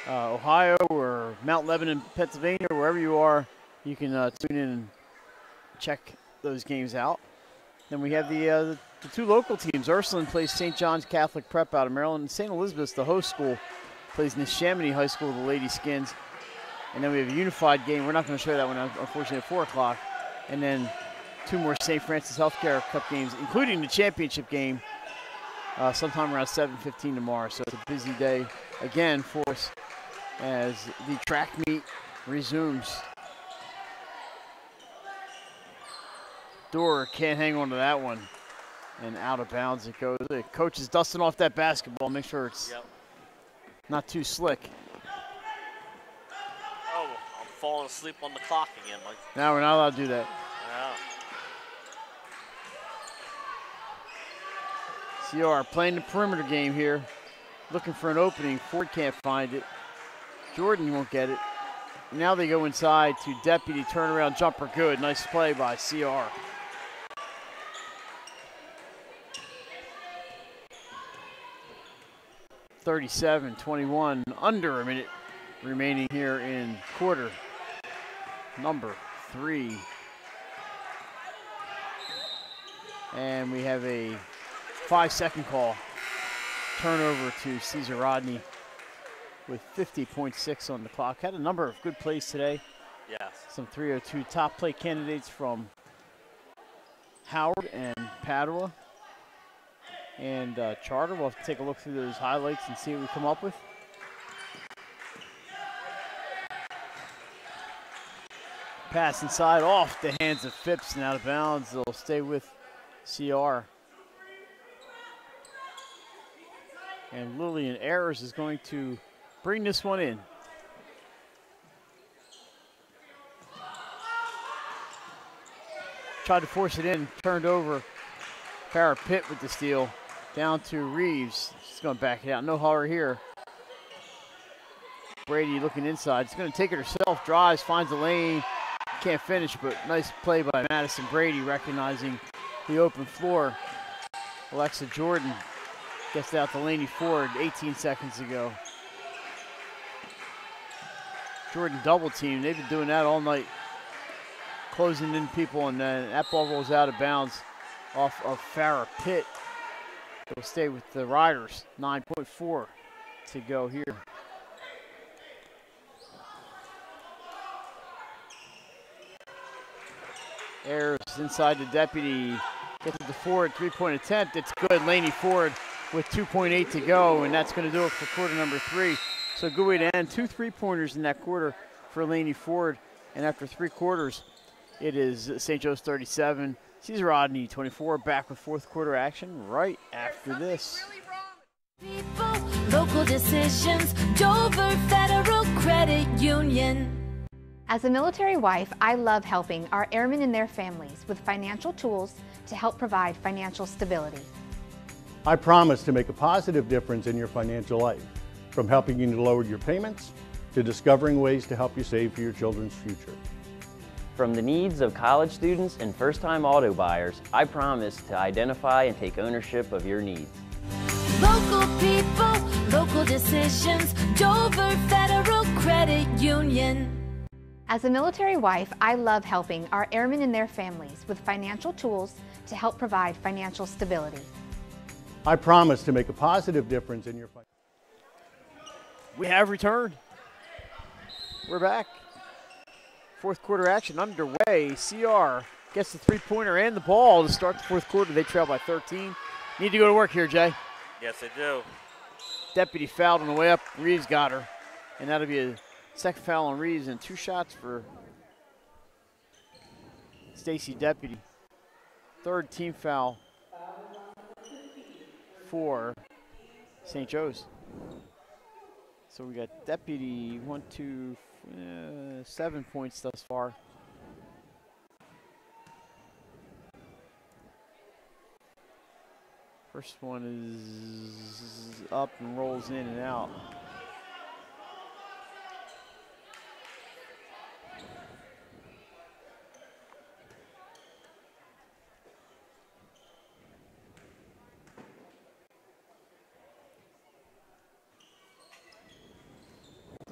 Ohio or Mount Lebanon, Pennsylvania, wherever you are, you can tune in and check those games out. Then we have the two local teams. Ursuline plays St. John's Catholic Prep out of Maryland. And St. Elizabeth's, the host school, plays Neshaminy High School, the Lady Skins. And then we have a unified game. We're not going to show that one, unfortunately, at 4 o'clock. And then two more St. Francis Healthcare Cup games, including the championship game, sometime around 7:15 tomorrow. So it's a busy day again for us as the track meet resumes. Dorr can't hang on to that one. And out of bounds it goes. The coach is dusting off that basketball. Make sure it's not too slick. Oh, I'm falling asleep on the clock again, Mike. Now we're not allowed to do that. Yeah. CR playing the perimeter game here. Looking for an opening. Ford can't find it. Jordan won't get it. Now they go inside to Deputy. Turnaround jumper good. Nice play by CR. (37-21), under a minute remaining here in quarter number 3. And we have a 5-second call. Turnover to Caesar Rodney with 50.6 on the clock. Had a number of good plays today. Yes. Some 302 top play candidates from Howard and Padua and Charter. We'll have to take a look through those highlights and see what we come up with. Pass inside off the hands of Phipps and out of bounds. They'll stay with CR. And Lillian Ayers is going to bring this one in. Tried to force it in, turned over. Farrah Pitt with the steal. Down to Reeves. She's going to back it out. No hurry here. Brady looking inside. She's going to take it herself. Drives, finds the lane. Can't finish, but nice play by Madison Brady, recognizing the open floor. Alexa Jordan gets out to Laney Ford 18 seconds ago. Jordan double team. They've been doing that all night. Closing in people, and then that ball rolls out of bounds off of Farrah Pitt. It'll stay with the Riders. 9.4 to go here. Ayers inside the Deputy. Gets it to Ford. 3-point attempt. It's good. Laney Ford with 2.8 to go, and that's going to do it for quarter number 3. So good way to end. 2 3-pointers in that quarter for Laney Ford. And after 3 quarters, it is St. Joe's 37. Caesar Rodney 24. Back with fourth quarter action right after this. People, local decisions, Dover Federal Credit Union. As a military wife, I love helping our airmen and their families with financial tools to help provide financial stability. I promise to make a positive difference in your financial life, from helping you to lower your payments to discovering ways to help you save for your children's future. From the needs of college students and first-time auto buyers, I promise to identify and take ownership of your needs. Local people, local decisions, Dover Federal Credit Union. As a military wife, I love helping our airmen and their families with financial tools to help provide financial stability. I promise to make a positive difference in your financial life. We have returned. We're back. Fourth quarter action underway. CR gets the three-pointer and the ball to start the fourth quarter. They trail by 13. Need to go to work here, Jay. Yes, they do. Deputy fouled on the way up. Reeves got her. And that'll be a second foul on Reeves and 2 shots for Stacy Deputy. Third team foul for St. Joe's. So we got Deputy 7 points thus far. First one is up and rolls in and out.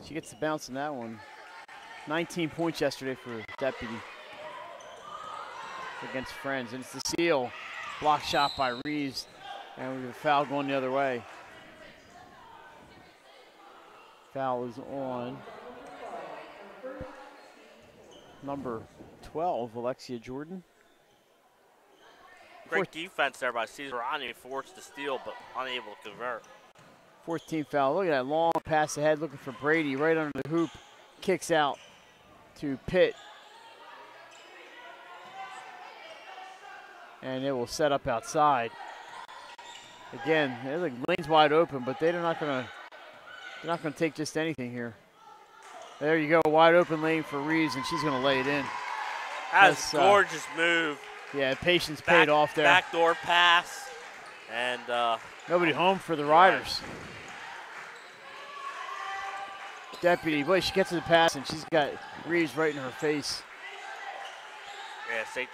She gets the bounce in that one. 19 points yesterday for Deputy against Friends. And it's the steal. Block shot by Reeves. And we have a foul going the other way. Foul is on number 12, Alexia Jordan. Great defense there by Cesar Rodney, forced the steal but unable to convert. 14th foul. Look at that long pass ahead, looking for Brady right under the hoop. Kicks out to Pitt. And it will set up outside. Again, the lane's wide open, but they're not gonna take just anything here. There you go, wide open lane for Reeves, and she's gonna lay it in. That's a gorgeous move. Yeah, patience paid off there. Backdoor pass, and nobody home for the Riders. Deputy, boy, she gets to the pass, and she's got Reeves right in her face. Yeah, St.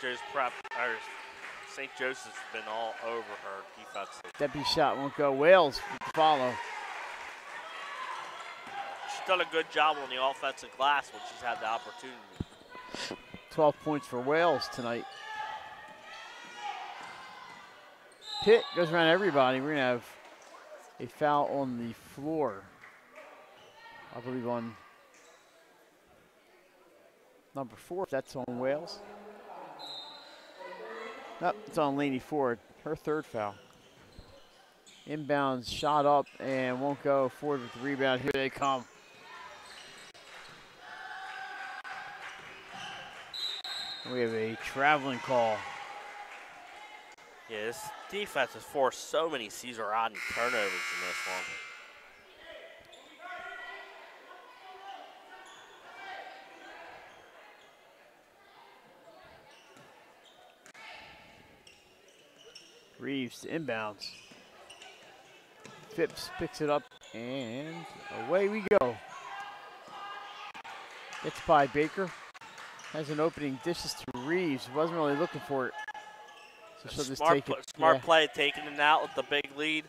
Joseph's been all over her defense. Deputy shot won't go. Wales with the follow. She's done a good job on the offensive glass when she's had the opportunity. 12 points for Wales tonight. Pitt goes around everybody. We're going to have a foul on the floor. I believe on number 4, if that's on Wales. Nope, it's on Laney Ford, her third foul. Inbounds, shot up, and won't go. Ford with the rebound. Here they come. We have a traveling call. Yeah, this defense has forced so many Cesar Rodney turnovers in this one. Reeves to inbounds. Phipps picks it up, and away we go. Gets by Baker. Has an opening, dishes to Reeves. Wasn't really looking for it. So she'll just take it. Smart play, taking it out with the big lead.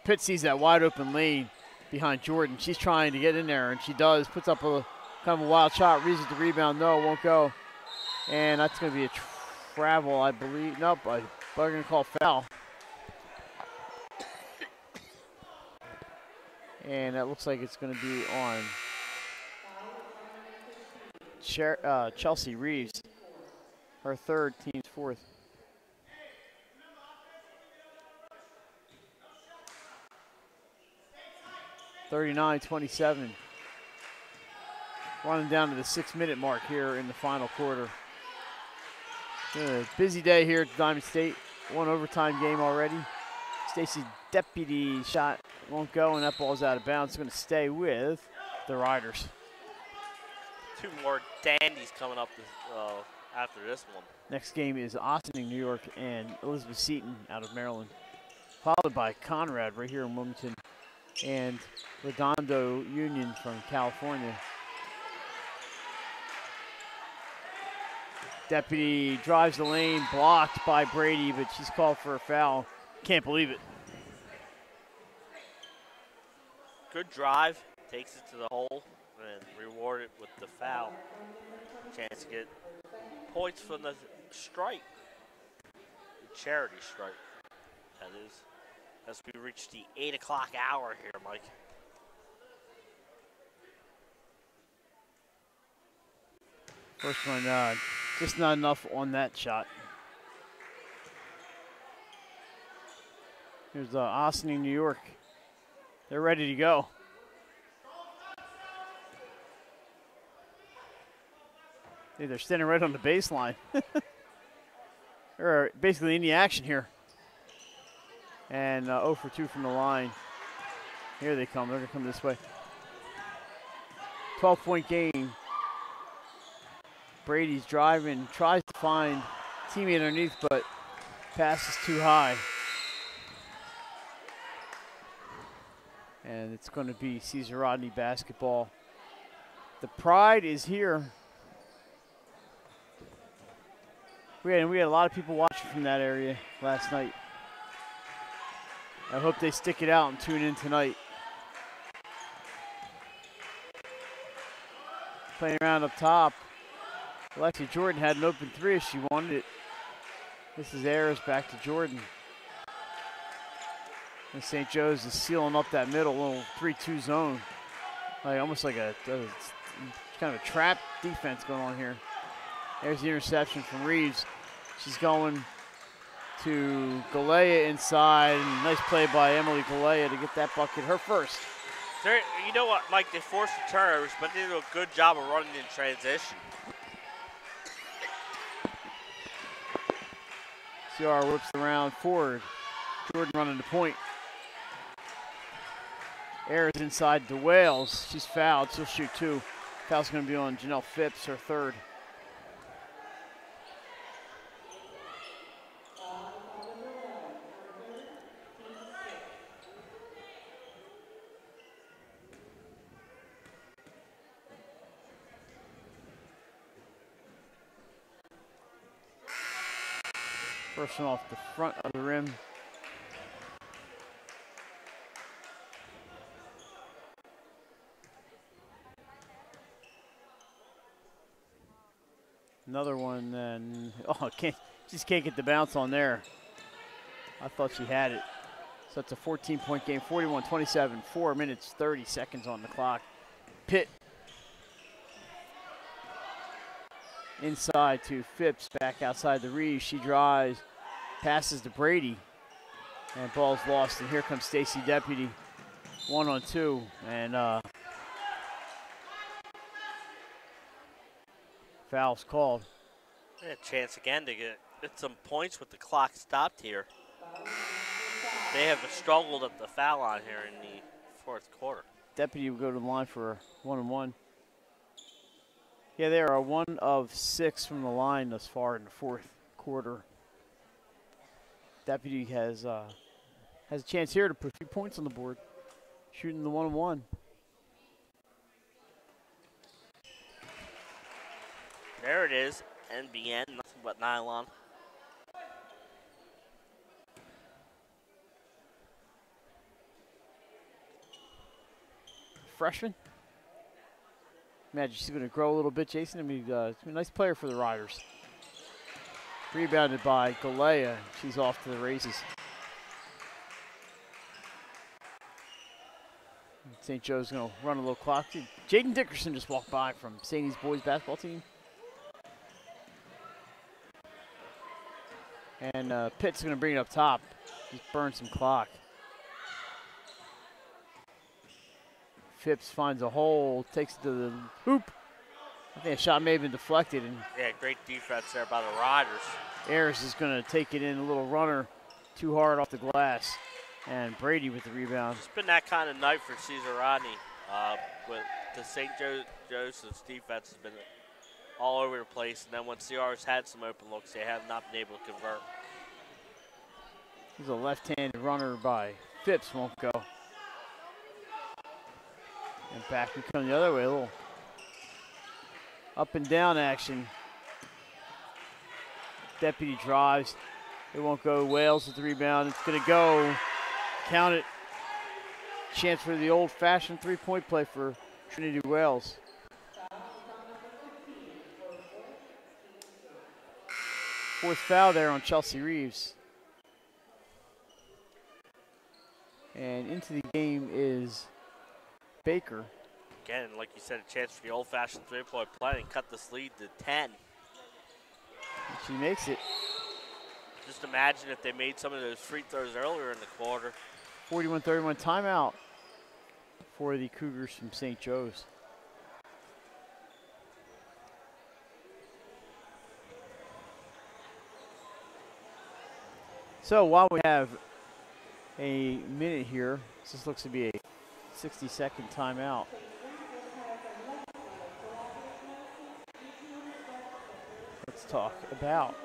Pitt sees that wide open lane behind Jordan. She's trying to get in there, and she does. Puts up a kind of a wild shot. Reeves at the rebound. No, it won't go. And that's going to be a travel, I believe. Nope, they're going to call foul. And that looks like it's going to be on Chelsea Reeves, her third, team's fourth. (39-27). Running down to the 6-minute mark here in the final quarter. Busy day here at Diamond State. One overtime game already. Stacy Deputy shot won't go, and that ball's out of bounds. It's going to stay with the Riders. 2 more dandies coming up after this one. Next game is Ossining, New York, and Elizabeth Seton out of Maryland, followed by Conrad right here in Wilmington, and Redondo Union from California. Deputy drives the lane, blocked by Brady, but she's called for a foul. Can't believe it. Good drive, takes it to the hole, and rewarded with the foul. Chance to get points from the strike, the charity strike, that is, as we reach the 8 o'clock hour here, Mike. First one, just not enough on that shot. Here's Ossining, New York. They're ready to go. Hey, they're standing right on the baseline. They're basically in the action here. And 0 for 2 from the line. Here they come. They're going to come this way. 12-point game. Brady's driving, tries to find teammate underneath, but pass is too high. And it's going to be Caesar Rodney basketball. The pride is here. We had a lot of people watching from that area last night. I hope they stick it out and tune in tonight. Playing around up top. Alexia Jordan had an open 3 if she wanted it. This is Ayers back to Jordan. And St. Joe's is sealing up that middle, little 3-2 zone. Almost like a kind of a trap defense going on here. There's the interception from Reeves. She's going to Galea inside. Nice play by Emily Galea to get that bucket, her first. You know what, Mike, they forced the turnovers, but they do a good job of running in transition. CR whips around forward. Jordan running the point. Ayers inside to Wales. She's fouled. She'll shoot 2. Foul's going to be on Janelle Phipps, her 3rd. First one off the front of the rim. Another one, then, just can't get the bounce on there. I thought she had it. So it's a 14-point game, 41-27, 4 minutes, 30 seconds on the clock. Pitt inside to Phipps, back outside the Reeves. She drives, passes to Brady, and ball's lost. And here comes Stacy Deputy, 1-on-2, and foul's called. A chance again to get some points with the clock stopped here. They have struggled at the foul line here in the 4th quarter. Deputy will go to the line for a 1-on-1. Yeah, they are 1 of 6 from the line thus far in the 4th quarter. Deputy has a chance here to put a few points on the board, shooting the 1-on-1. There it is, NBN, nothing but nylon. Freshman. Imagine she's going to grow a little bit, Jason. I mean, she's a nice player for the Riders. Rebounded by Galea. She's off to the races. St. Joe's going to run a little clock. Jaden Dickerson just walked by from St. E's boys basketball team. And Pitt's going to bring it up top. Just burn some clock. Phipps finds a hole, takes it to the hoop. I think a shot may have been deflected. And yeah, great defense there by the Riders. Ayers is going to take it in, a little runner, too hard off the glass. And Brady with the rebound. It's been that kind of night for Caesar Rodney. With the St. Joseph's defense has been all over the place. And then when CR's had some open looks, they have not been able to convert. He's a left-handed runner by Phipps, won't go. And back we come the other way, a little up and down action. Deputy drives. It won't go. Wales with the rebound. It's going to go. Count it. Chance for the old-fashioned three-point play for Trinity Wales. Fourth foul there on Chelsea Reeves. And into the game is Baker. Again, like you said, a chance for the old-fashioned three-point play and cut this lead to 10. And she makes it. Just imagine if they made some of those free throws earlier in the quarter. 41-31 timeout for the Cougars from St. Joe's. So while we have a minute here, this looks to be a 60-second timeout. Let's talk about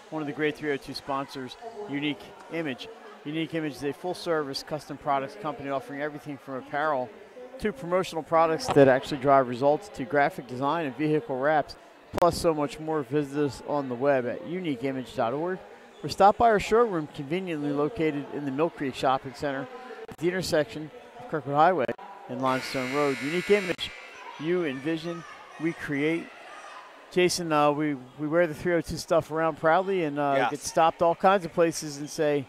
one of the great 302 sponsors, Unique Image. Unique Image is a full-service custom products company offering everything from apparel to promotional products that actually drive results to graphic design and vehicle wraps, plus so much more. Visit us on the web at uniqueimage.org or stop by our showroom conveniently located in the Mill Creek Shopping Center at the intersection of Kirkwood Highway and Limestone Road. Unique Image, you envision, we create. Jason, we wear the 302 stuff around proudly and yes. Get stopped all kinds of places and say,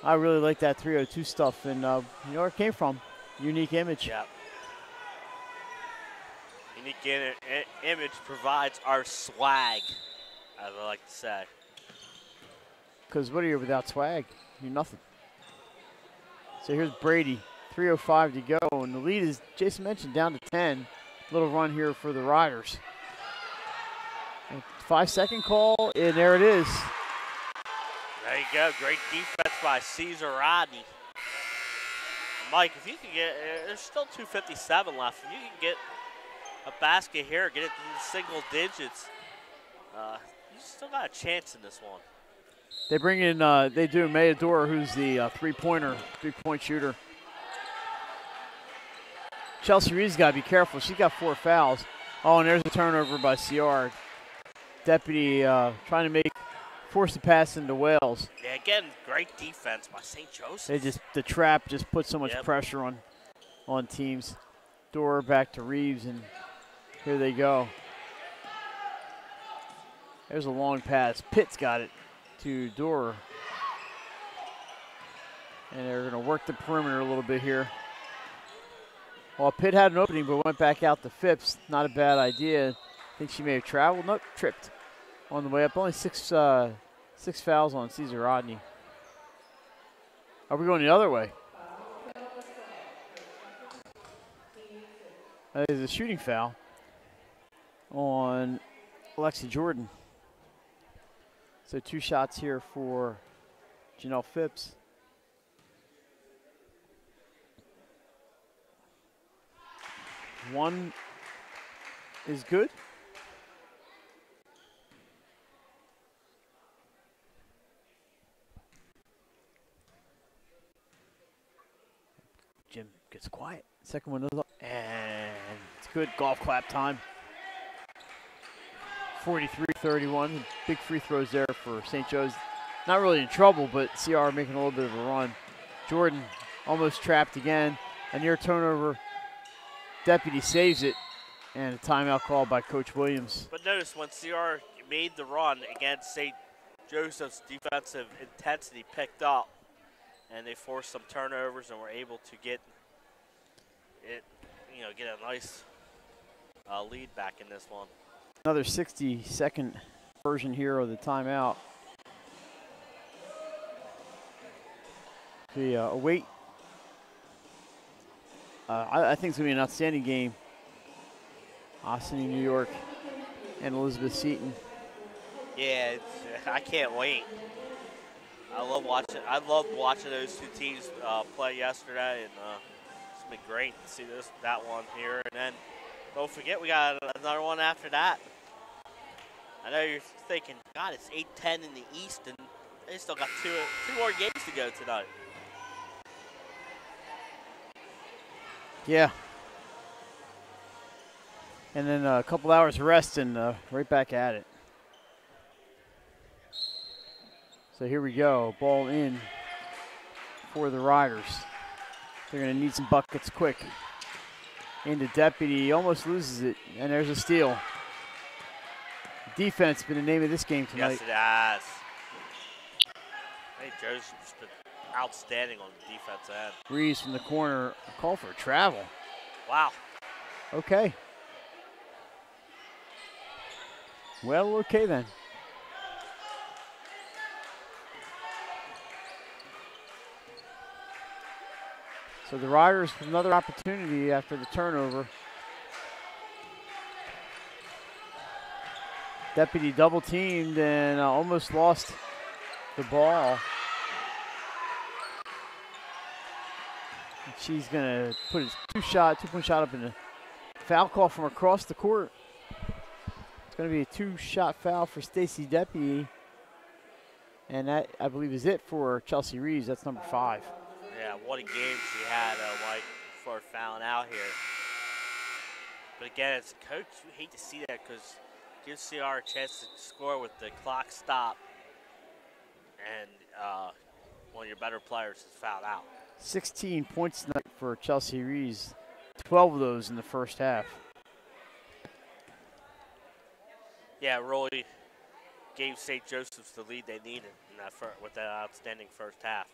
I really like that 302 stuff. And you know where it came from? Unique Image. Yeah. Unique Image provides our swag, as I like to say. Because what are you without swag? You're nothing. So here's Brady, 3:05 to go. And the lead is, Jason mentioned, down to 10. Little run here for the Riders. 5-second call, and there it is. There you go. Great defense by Caesar Rodney. Mike, if you can get, there's still 2:57 left. If you can get a basket here, get it to the single digits, you still got a chance in this one. They bring in, they do Mayador, who's the three-point shooter. Chelsea Reed's got to be careful. She's got 4 fouls. Oh, and there's a turnover by CR. Deputy trying to force the pass into Wales. Yeah, again, great defense by St. Joseph. The trap just put so much pressure on teams. Door back to Reeves, and here they go. There's a long pass. Pitt's got it to Door. And they're going to work the perimeter a little bit here. Well, Pitt had an opening but went back out to Phipps. Not a bad idea. I think she may have traveled. Nope, tripped on the way up. Only six fouls on Caesar Rodney. Are we going the other way? There's a shooting foul on Alexi Jordan. So 2 shots here for Janelle Phipps. One is good. Jim gets quiet. Second one is up. And it's good. Golf clap time. 43-31. Big free throws there for St. Joe's. Not really in trouble, but CR making a little bit of a run. Jordan almost trapped again. A near turnover. Deputy saves it. And a timeout call by Coach Williams. But notice when CR made the run against St. Joseph's defensive intensity picked up, and they forced some turnovers and were able to get it, get a nice lead back in this one. Another 60-second version here of the timeout. The await. I think it's going to be an outstanding game. Austin, New York, and Elizabeth Seton. Yeah, I can't wait. I loved watching those two teams play yesterday, and it's been great to see that one here. And then don't forget, we got another one after that. I know you're thinking, God, it's 8-10 in the East, and they still got two more games to go tonight. Yeah. And then a couple hours of rest and right back at it. So here we go. Ball in for the Riders. They're going to need some buckets quick. Into Deputy. Almost loses it. And there's a steal. Defense has been the name of this game tonight. Yes, it has. Hey, Joseph's been outstanding on the defense end. Reeves from the corner. A call for a travel. Wow. Okay. Well, okay then. So the Riders with another opportunity after the turnover. Deputy double teamed and almost lost the ball. And she's gonna put his two-point shot up in the foul call from across the court. It's gonna be a two-shot foul for Stacy Deputy. And that, I believe, is it for Chelsea Reeves. That's number 5. Yeah, what a game she had, Mike, for fouling out here. But again, as a coach, you hate to see that because it gives CR a chance to score with the clock stopped, and one of your better players is fouled out. 16 points tonight for Chelsea Reeves. 12 of those in the first half. Yeah, really gave St. Joseph's the lead they needed in that with that outstanding first half.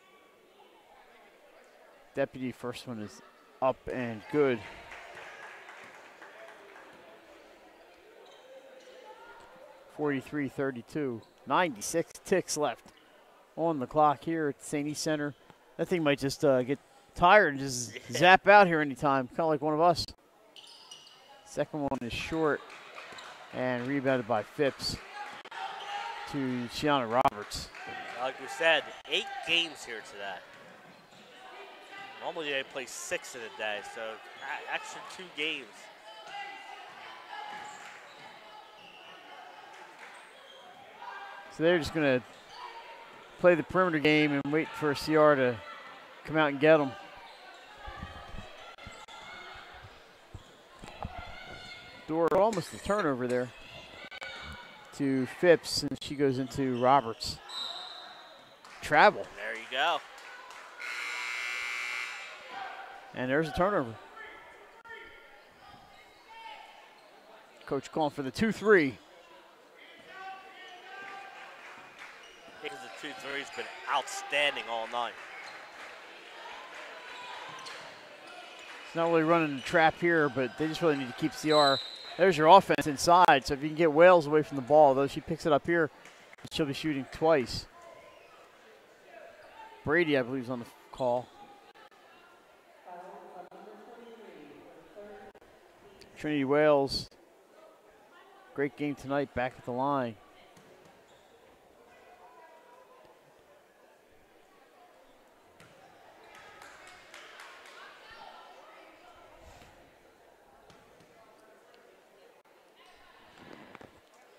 Deputy first one is up and good. (43-32). 96 ticks left on the clock here at St. East Center. That thing might just get tired and just zap out here anytime, kind of like one of us. Second one is short and rebounded by Phipps to Shiana Roberts. Like we said, 8 games here today. Normally they play 6 in a day, so extra 2 games. So they're just going to play the perimeter game and wait for CR to come out and get them. Door, almost a turnover there to Phipps, and she goes into Roberts. Travel. There you go. And there's a turnover. Coach calling for the 2-3. Because the 2-3's been outstanding all night. It's not really running the trap here, but they just really need to keep CR. There's your offense inside, so if you can get Wales away from the ball, though she picks it up here, she'll be shooting twice. Brady, I believe, is on the call. Trinity Wales, great game tonight, back at the line.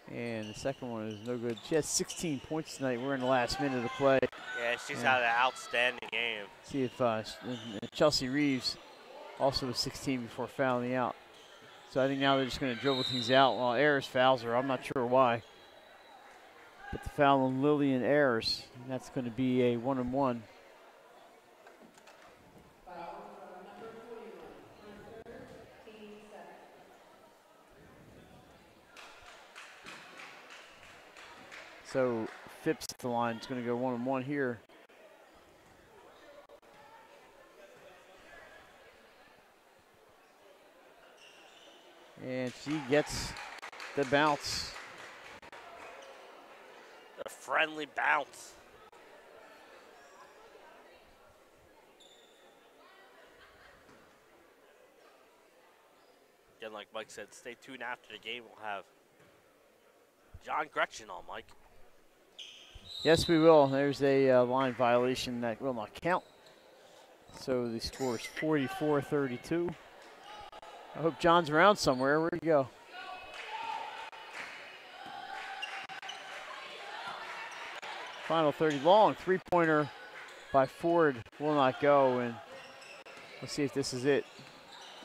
And the second one is no good. She has 16 points tonight. We're in the last minute of play. Yeah, she's had an outstanding game. See if Chelsea Reeves also was 16 before fouling out. So I think now they're just going to dribble things out while Ayers fouls her. I'm not sure why. But the foul on Lillian Ayers, and that's going to be a 1-on-1. So Phipps at the line is going to go 1-on-1 here. And she gets the bounce. A friendly bounce. Again, like Mike said, stay tuned after the game. We'll have John Gretchen on, Mike. Yes, we will. There's a line violation that will not count. So the score is 44-32. I hope John's around somewhere. Where'd he go? Final 30 long. Three-pointer by Ford will not go. And let's see if this is it.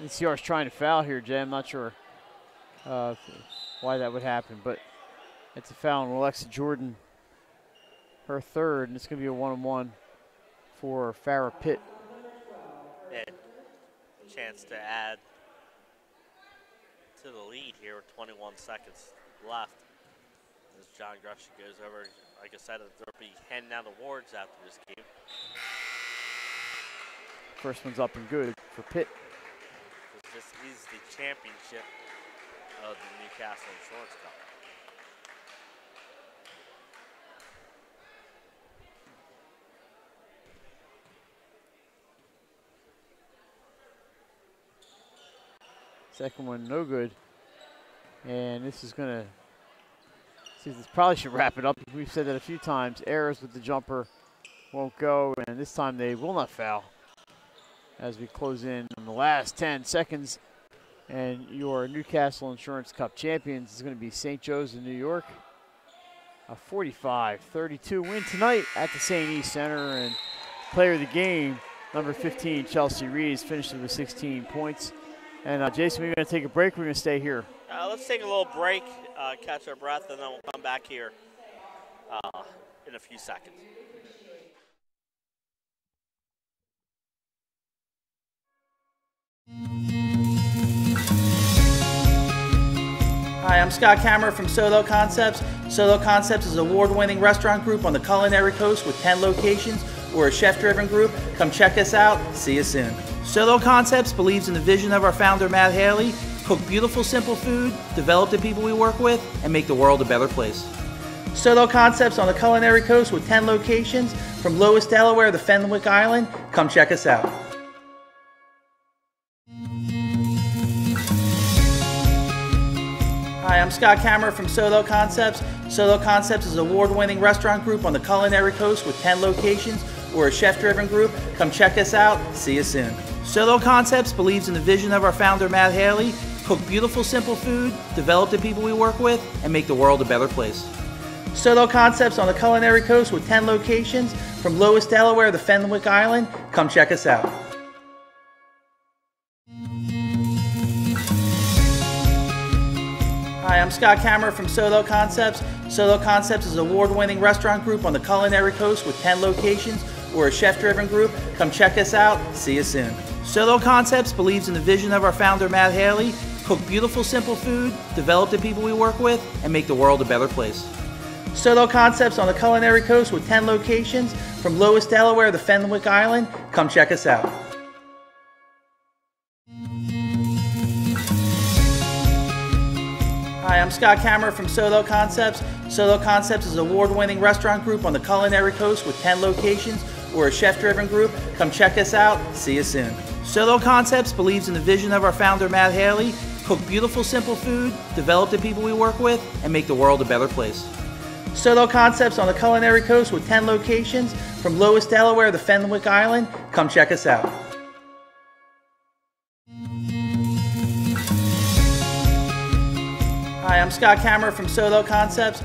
NCR's trying to foul here, Jay. I'm not sure why that would happen, but it's a foul on Alexa Jordan, her third, and it's going to be a one-on-one for Farrah Pitt. Yeah, chance to add to the lead here with 21 seconds left. As John Gresham goes over, like I said, they'll be handing out awards after this game. First one's up and good for Pitt. This is the championship of the Newcastle Insurance Cup. Second one, no good. And this is going to, this probably should wrap it up. We've said that a few times. Errors with the jumper won't go, and this time they will not foul. As we close in on the last 10 seconds. And your Newcastle Insurance Cup champions is going to be St. Joe's in New York. A 45-32 win tonight at the St. E Center. And player of the game, number 15, Chelsea Reeves, finished with 16 points. And Jason, we're going to take a break. We're going to stay here. Let's take a little break, catch our breath, and then we'll come back here in a few seconds. Hi, I'm Scott Kammerer from Solo Concepts. Solo Concepts is an award-winning restaurant group on the culinary coast with 10 locations. We're a chef-driven group. Come check us out. See you soon. Solo Concepts believes in the vision of our founder, Matt Haley: cook beautiful, simple food, develop the people we work with, and make the world a better place. Solo Concepts on the culinary coast with 10 locations, from Lois, Delaware to Fenwick Island. Come check us out. Hi, I'm Scott Kammerer from Solo Concepts. Solo Concepts is an award-winning restaurant group on the culinary coast with 10 locations. We're a chef-driven group. Come check us out. See you soon. Solo Concepts believes in the vision of our founder, Matt Haley: cook beautiful, simple food, develop the people we work with, and make the world a better place. Solo Concepts on the culinary coast with 10 locations, from Lois, Delaware to Fenwick Island. Come check us out. Hi, I'm Scott Kammerer from Solo Concepts. Solo Concepts is an award-winning restaurant group on the culinary coast with 10 locations. We're a chef-driven group. Come check us out. See you soon. Solo Concepts believes in the vision of our founder, Matt Haley: cook beautiful, simple food, develop the people we work with, and make the world a better place. Solo Concepts on the culinary coast with 10 locations, from Lois, Delaware to Fenwick Island. Come check us out. Hi, I'm Scott Kammerer from Solo Concepts. Solo Concepts is an award-winning restaurant group on the culinary coast with 10 locations. We're a chef-driven group. Come check us out. See you soon. Solo Concepts believes in the vision of our founder, Matt Haley: cook beautiful, simple food, develop the people we work with, and make the world a better place. Solo Concepts on the culinary coast with 10 locations, from Lois, Delaware to Fenwick Island. Come check us out. Hi, I'm Scott Kammerer from Solo Concepts.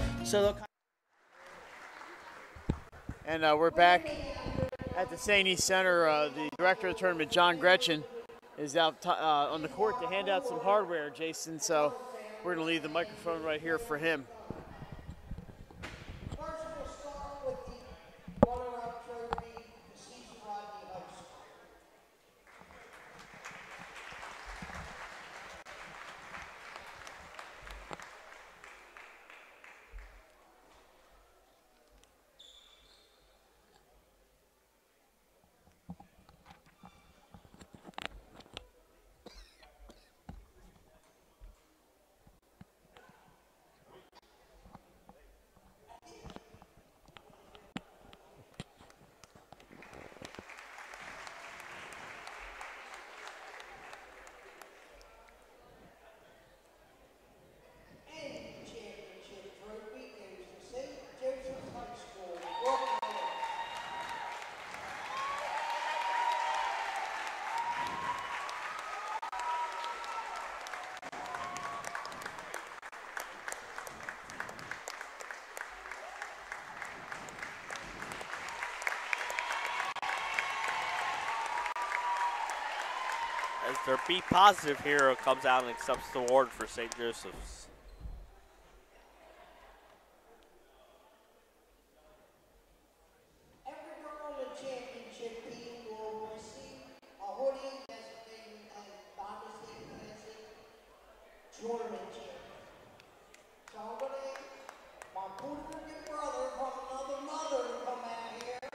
And we're back at the St. E Center. The director of the tournament, John Gretchen, is out on the court to hand out some hardware, Jason. So we're going to leave the microphone right here for him. As their Be Positive hero comes out and accepts the award for St. Joseph's. Every girl on the championship team will receive a hoodie designated as Donna State Classic Tournament Champion. So I'm going to ask my Puerto Rican brother from another mother to come out here.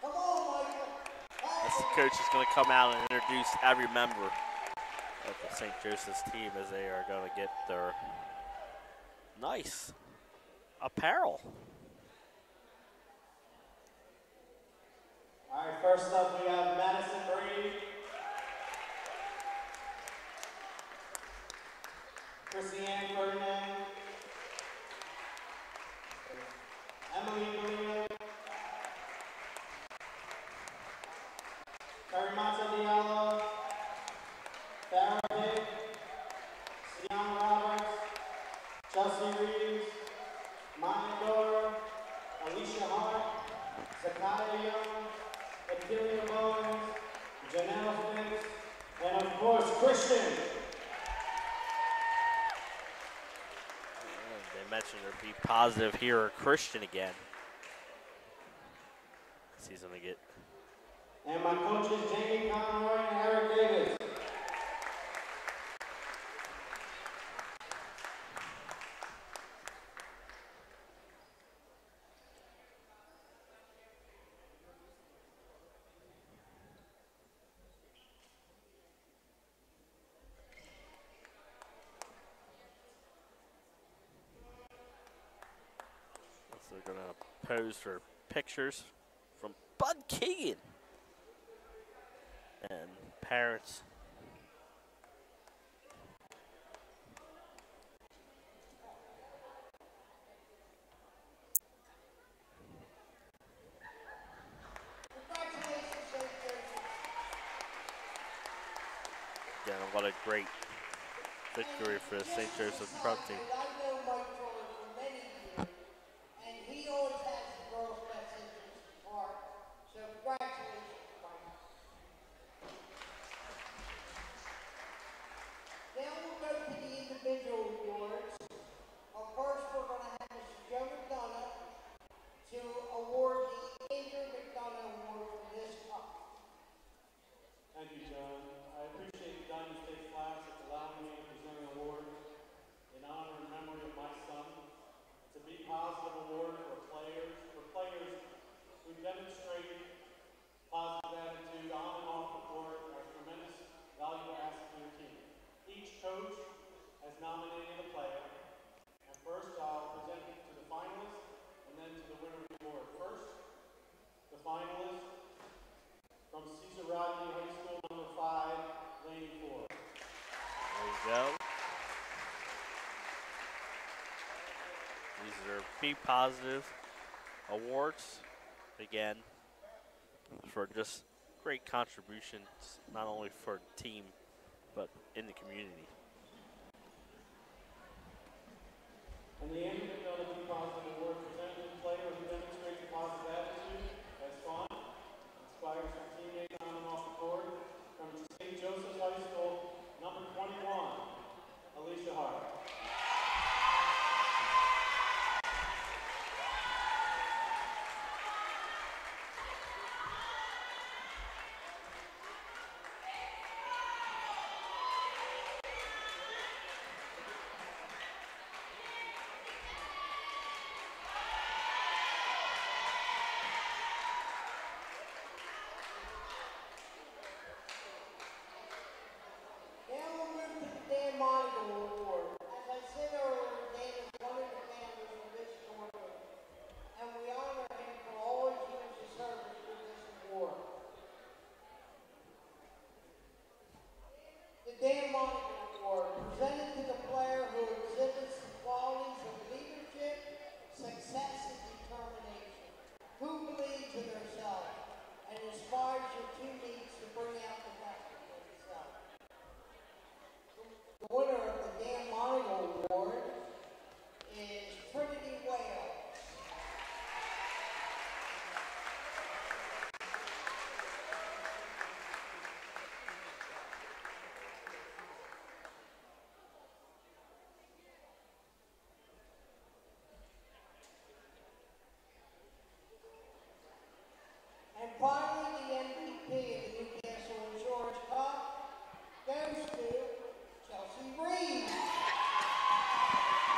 Come on, Michael. As the coach is going to come out and introduce every member of the St. Joseph's team as they are going to get their nice apparel. All right, first up we have Madison Brady, Chrissy-Ann Ferdinand, Emily Molina, Karimata Diallo, Farrah Dick, Sian Roberts, Chelsea Reeves, Maya Dora, Alicia Hart, Zakaya Young, Adelia Bowens, Janelle Fitz, and of course, Christian. They mentioned their Be Positive hero, Christian, again. He's going to get. And my coaches, Jamie Conroy and Eric Davis. So they're going to pose for pictures from Bud Keegan and parents. Again, what a great victory for the St. Joseph Pro team. I know Mike Troller for many years, and he always has the girls' best interests at heart. So congratulations, Mike. Now we'll go to the individual awards. First, we're going to have Mr. Joe McDonough to award the Andrew McDonough Award for this month. Thank you, John. I appreciate the Diamond State Classic allowing me to present an award in honor and memory of my son. It's a Be Positive award for players who demonstrate positive attitude on and off the court are tremendous valuable asset to your team. Each coach has nominated a player, and first I'll present it to the finalists and then to the winner of the award. First, the finalist from Cesar Rodney High School, number 5, lane 4. There you go. These are Be Positive awards, again, for just great contributions, not only for the team, but in the community. And the Andrew McDonough Be Positive Award presented to the player who demonstrates a positive attitude, has fun, inspires her teammates on and off the court, from St. Joseph's High School, number 21, Alicia Hart. finally, the MVP of the Newcastle Insurance Cup goes to Chelsea Reeves.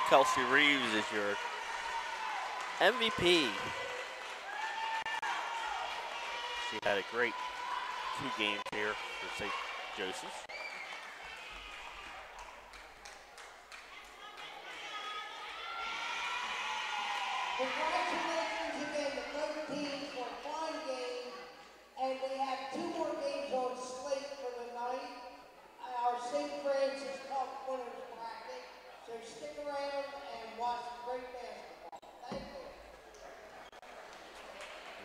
Kelsey Reeves is your MVP. She had a great 2 games here for St. Joseph's. Congratulations again to both teams for a fine game, and we have 2 more games on slate for the night. Our St. Francis Cup winners bracket. So stick around and watch some great basketball. Thank you.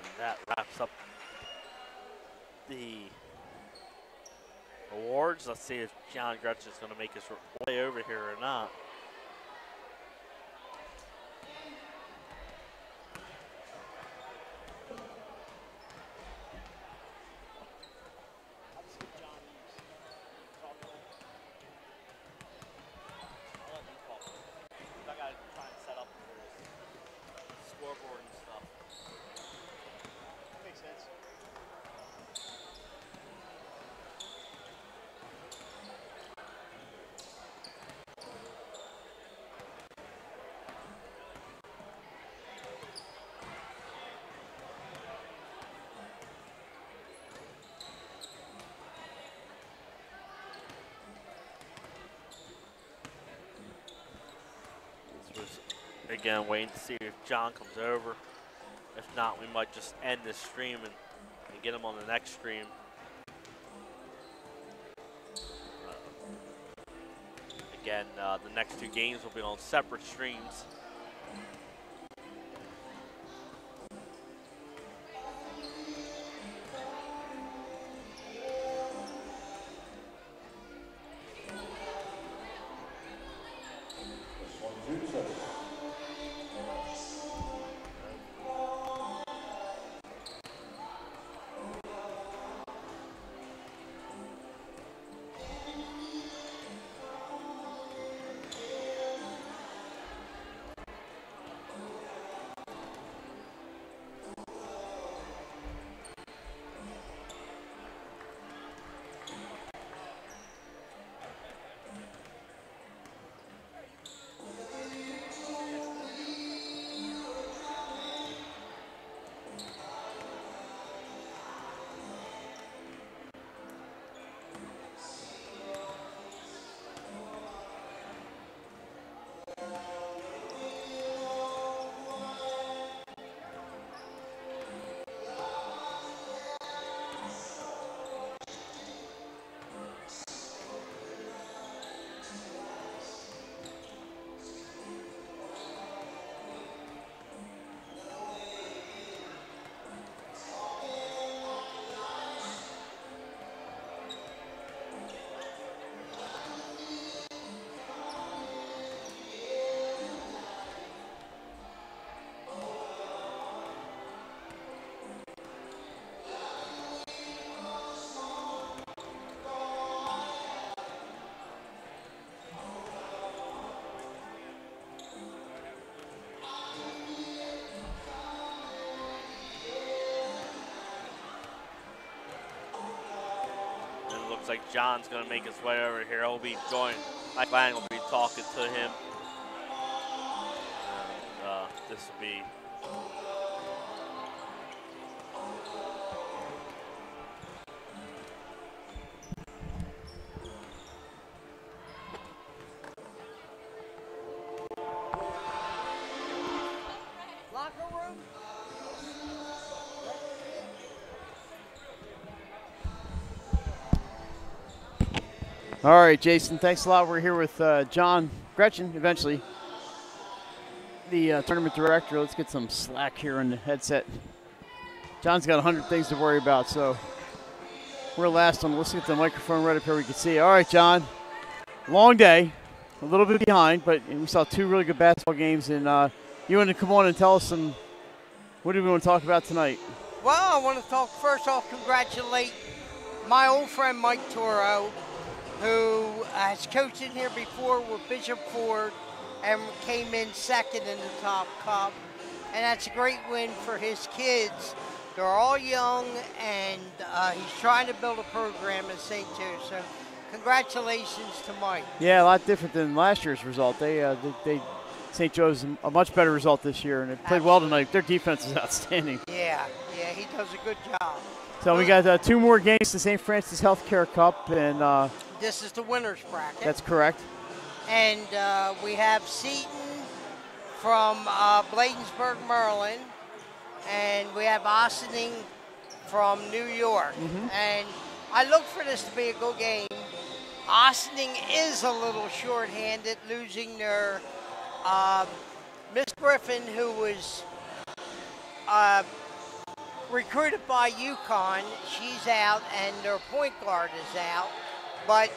And that wraps up the awards. Let's see if John Gretchen is going to make his way over here or not. Again, waiting to see if John comes over. If not, we might just end this stream and get him on the next stream. Again, the next 2 games will be on separate streams. Like John's going to make his way over here. He'll be going. Mike Lang will be talking to him. And, this will be. Locker room. All right, Jason, thanks a lot. We're here with John Gretchen, eventually, the tournament director. Let's get some slack here in the headset. John's got 100 things to worry about, so we're last on. Let's get the microphone right up here we can see. All right, John, long day, a little bit behind, but we saw 2 really good basketball games, and you want to come on and tell us what do we want to talk about tonight? Well, I want to talk, first off, congratulate my old friend Mike Toro, who has coached in here before with Bishop Ford and came in second in the top cup. And that's a great win for his kids They're all young, and he's trying to build a program at St. Joe's. So congratulations to Mike. Yeah, a lot different than last year's result. They St. Joe's a much better result this year, and they played well tonight. Their defense is outstanding. Yeah, he does a good job. So we got 2 more games, the St. Francis Healthcare Cup, and this is the winner's bracket. that's correct. And we have Seton from Bladensburg, Maryland, and we have Ossining from New York. And I look for this to be a good game. Ossining is a little short-handed, losing their Miss Griffin, who was recruited by UConn. She's out, and their point guard is out. But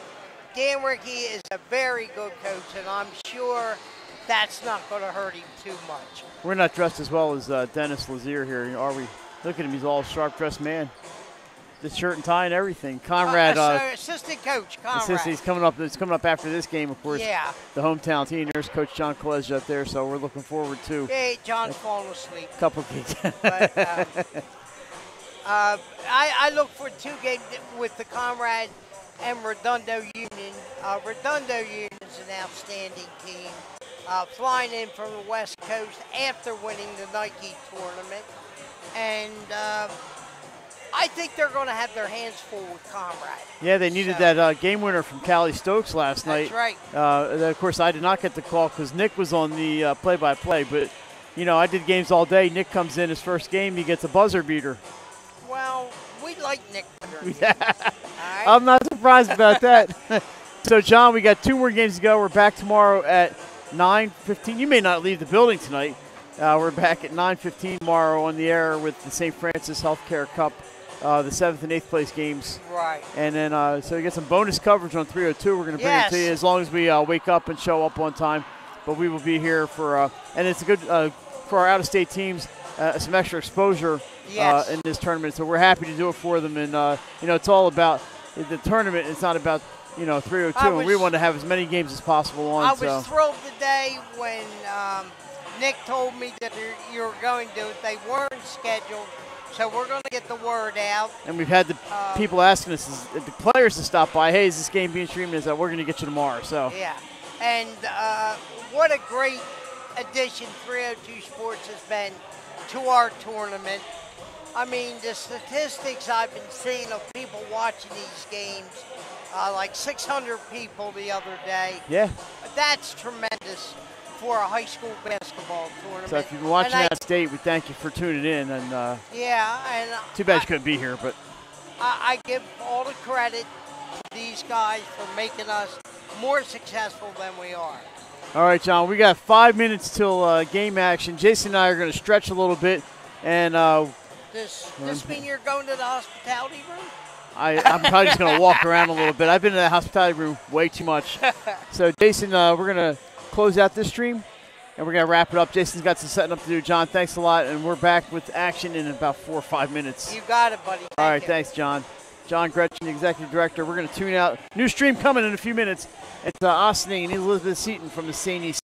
Dan Rickey is a very good coach, and I'm sure that's not going to hurt him too much. We're not dressed as well as Dennis Lazier here, are we? Look at him, he's all sharp-dressed man. The shirt and tie and everything. Conrad, assistant coach Conrad. He's coming up. It's coming up after this game, of course. Yeah. The hometown team. There's Coach John Kolesja up there, so we're looking forward to. Hey, John's falling asleep. Couple games. But, I look for 2 games with the Conrad and Redondo Union. Redondo Union is an outstanding team, flying in from the West Coast after winning the Nike tournament, and I think they're going to have their hands full with Conrad. Yeah, they needed that game winner from Callie Stokes last night. That's right. Of course, I did not get the call because Nick was on the play-by-play, but, you know, I did games all day. Nick comes in his first game, he gets a buzzer beater. Well, we like Nick. Yeah. Right. I'm not surprised about that. So, John, we got 2 more games to go. We're back tomorrow at 9:15. You may not leave the building tonight. We're back at 9:15 tomorrow on the air with the St. Francis Healthcare Cup, the 7th and 8th place games. Right. And then, so you get some bonus coverage on 302. We're going to bring it to you as long as we wake up and show up on time. But we will be here for, and it's a good, for our out-of-state teams, some extra exposure in this tournament. So we're happy to do it for them. And, you know, it's all about the tournament. It's not about, you know, 302. And we want to have as many games as possible on. I was thrilled today when Nick told me that you were going to do it. They weren't scheduled. So we're going to get the word out. And we've had the people asking us, the players to stop by, hey, is this game being streamed? Is that we're going to get you tomorrow. So yeah. And what a great addition 302 Sports has been to our tournament. I mean, the statistics I've been seeing of people watching these games, like 600 people the other day. Yeah. That's tremendous for a high school basketball tournament. So if you've been watching that state, we thank you for tuning in. And too bad you couldn't be here, but I give all the credit to these guys for making us more successful than we are. All right, John, we got 5 minutes till game action. Jason and I are going to stretch a little bit. And does this mean you're going to the hospitality room? I'm probably just going to walk around a little bit. I've been in the hospitality room way too much. So, Jason, we're going to close out this stream, and we're going to wrap it up. Jason's got some setting up to do. John, thanks a lot, and we're back with action in about 4 or 5 minutes. You got it, buddy. All right, thanks, John. John Gretchen, the executive director. We're going to tune out. New stream coming in a few minutes. It's Ossining and Elizabeth Seton from the St. East.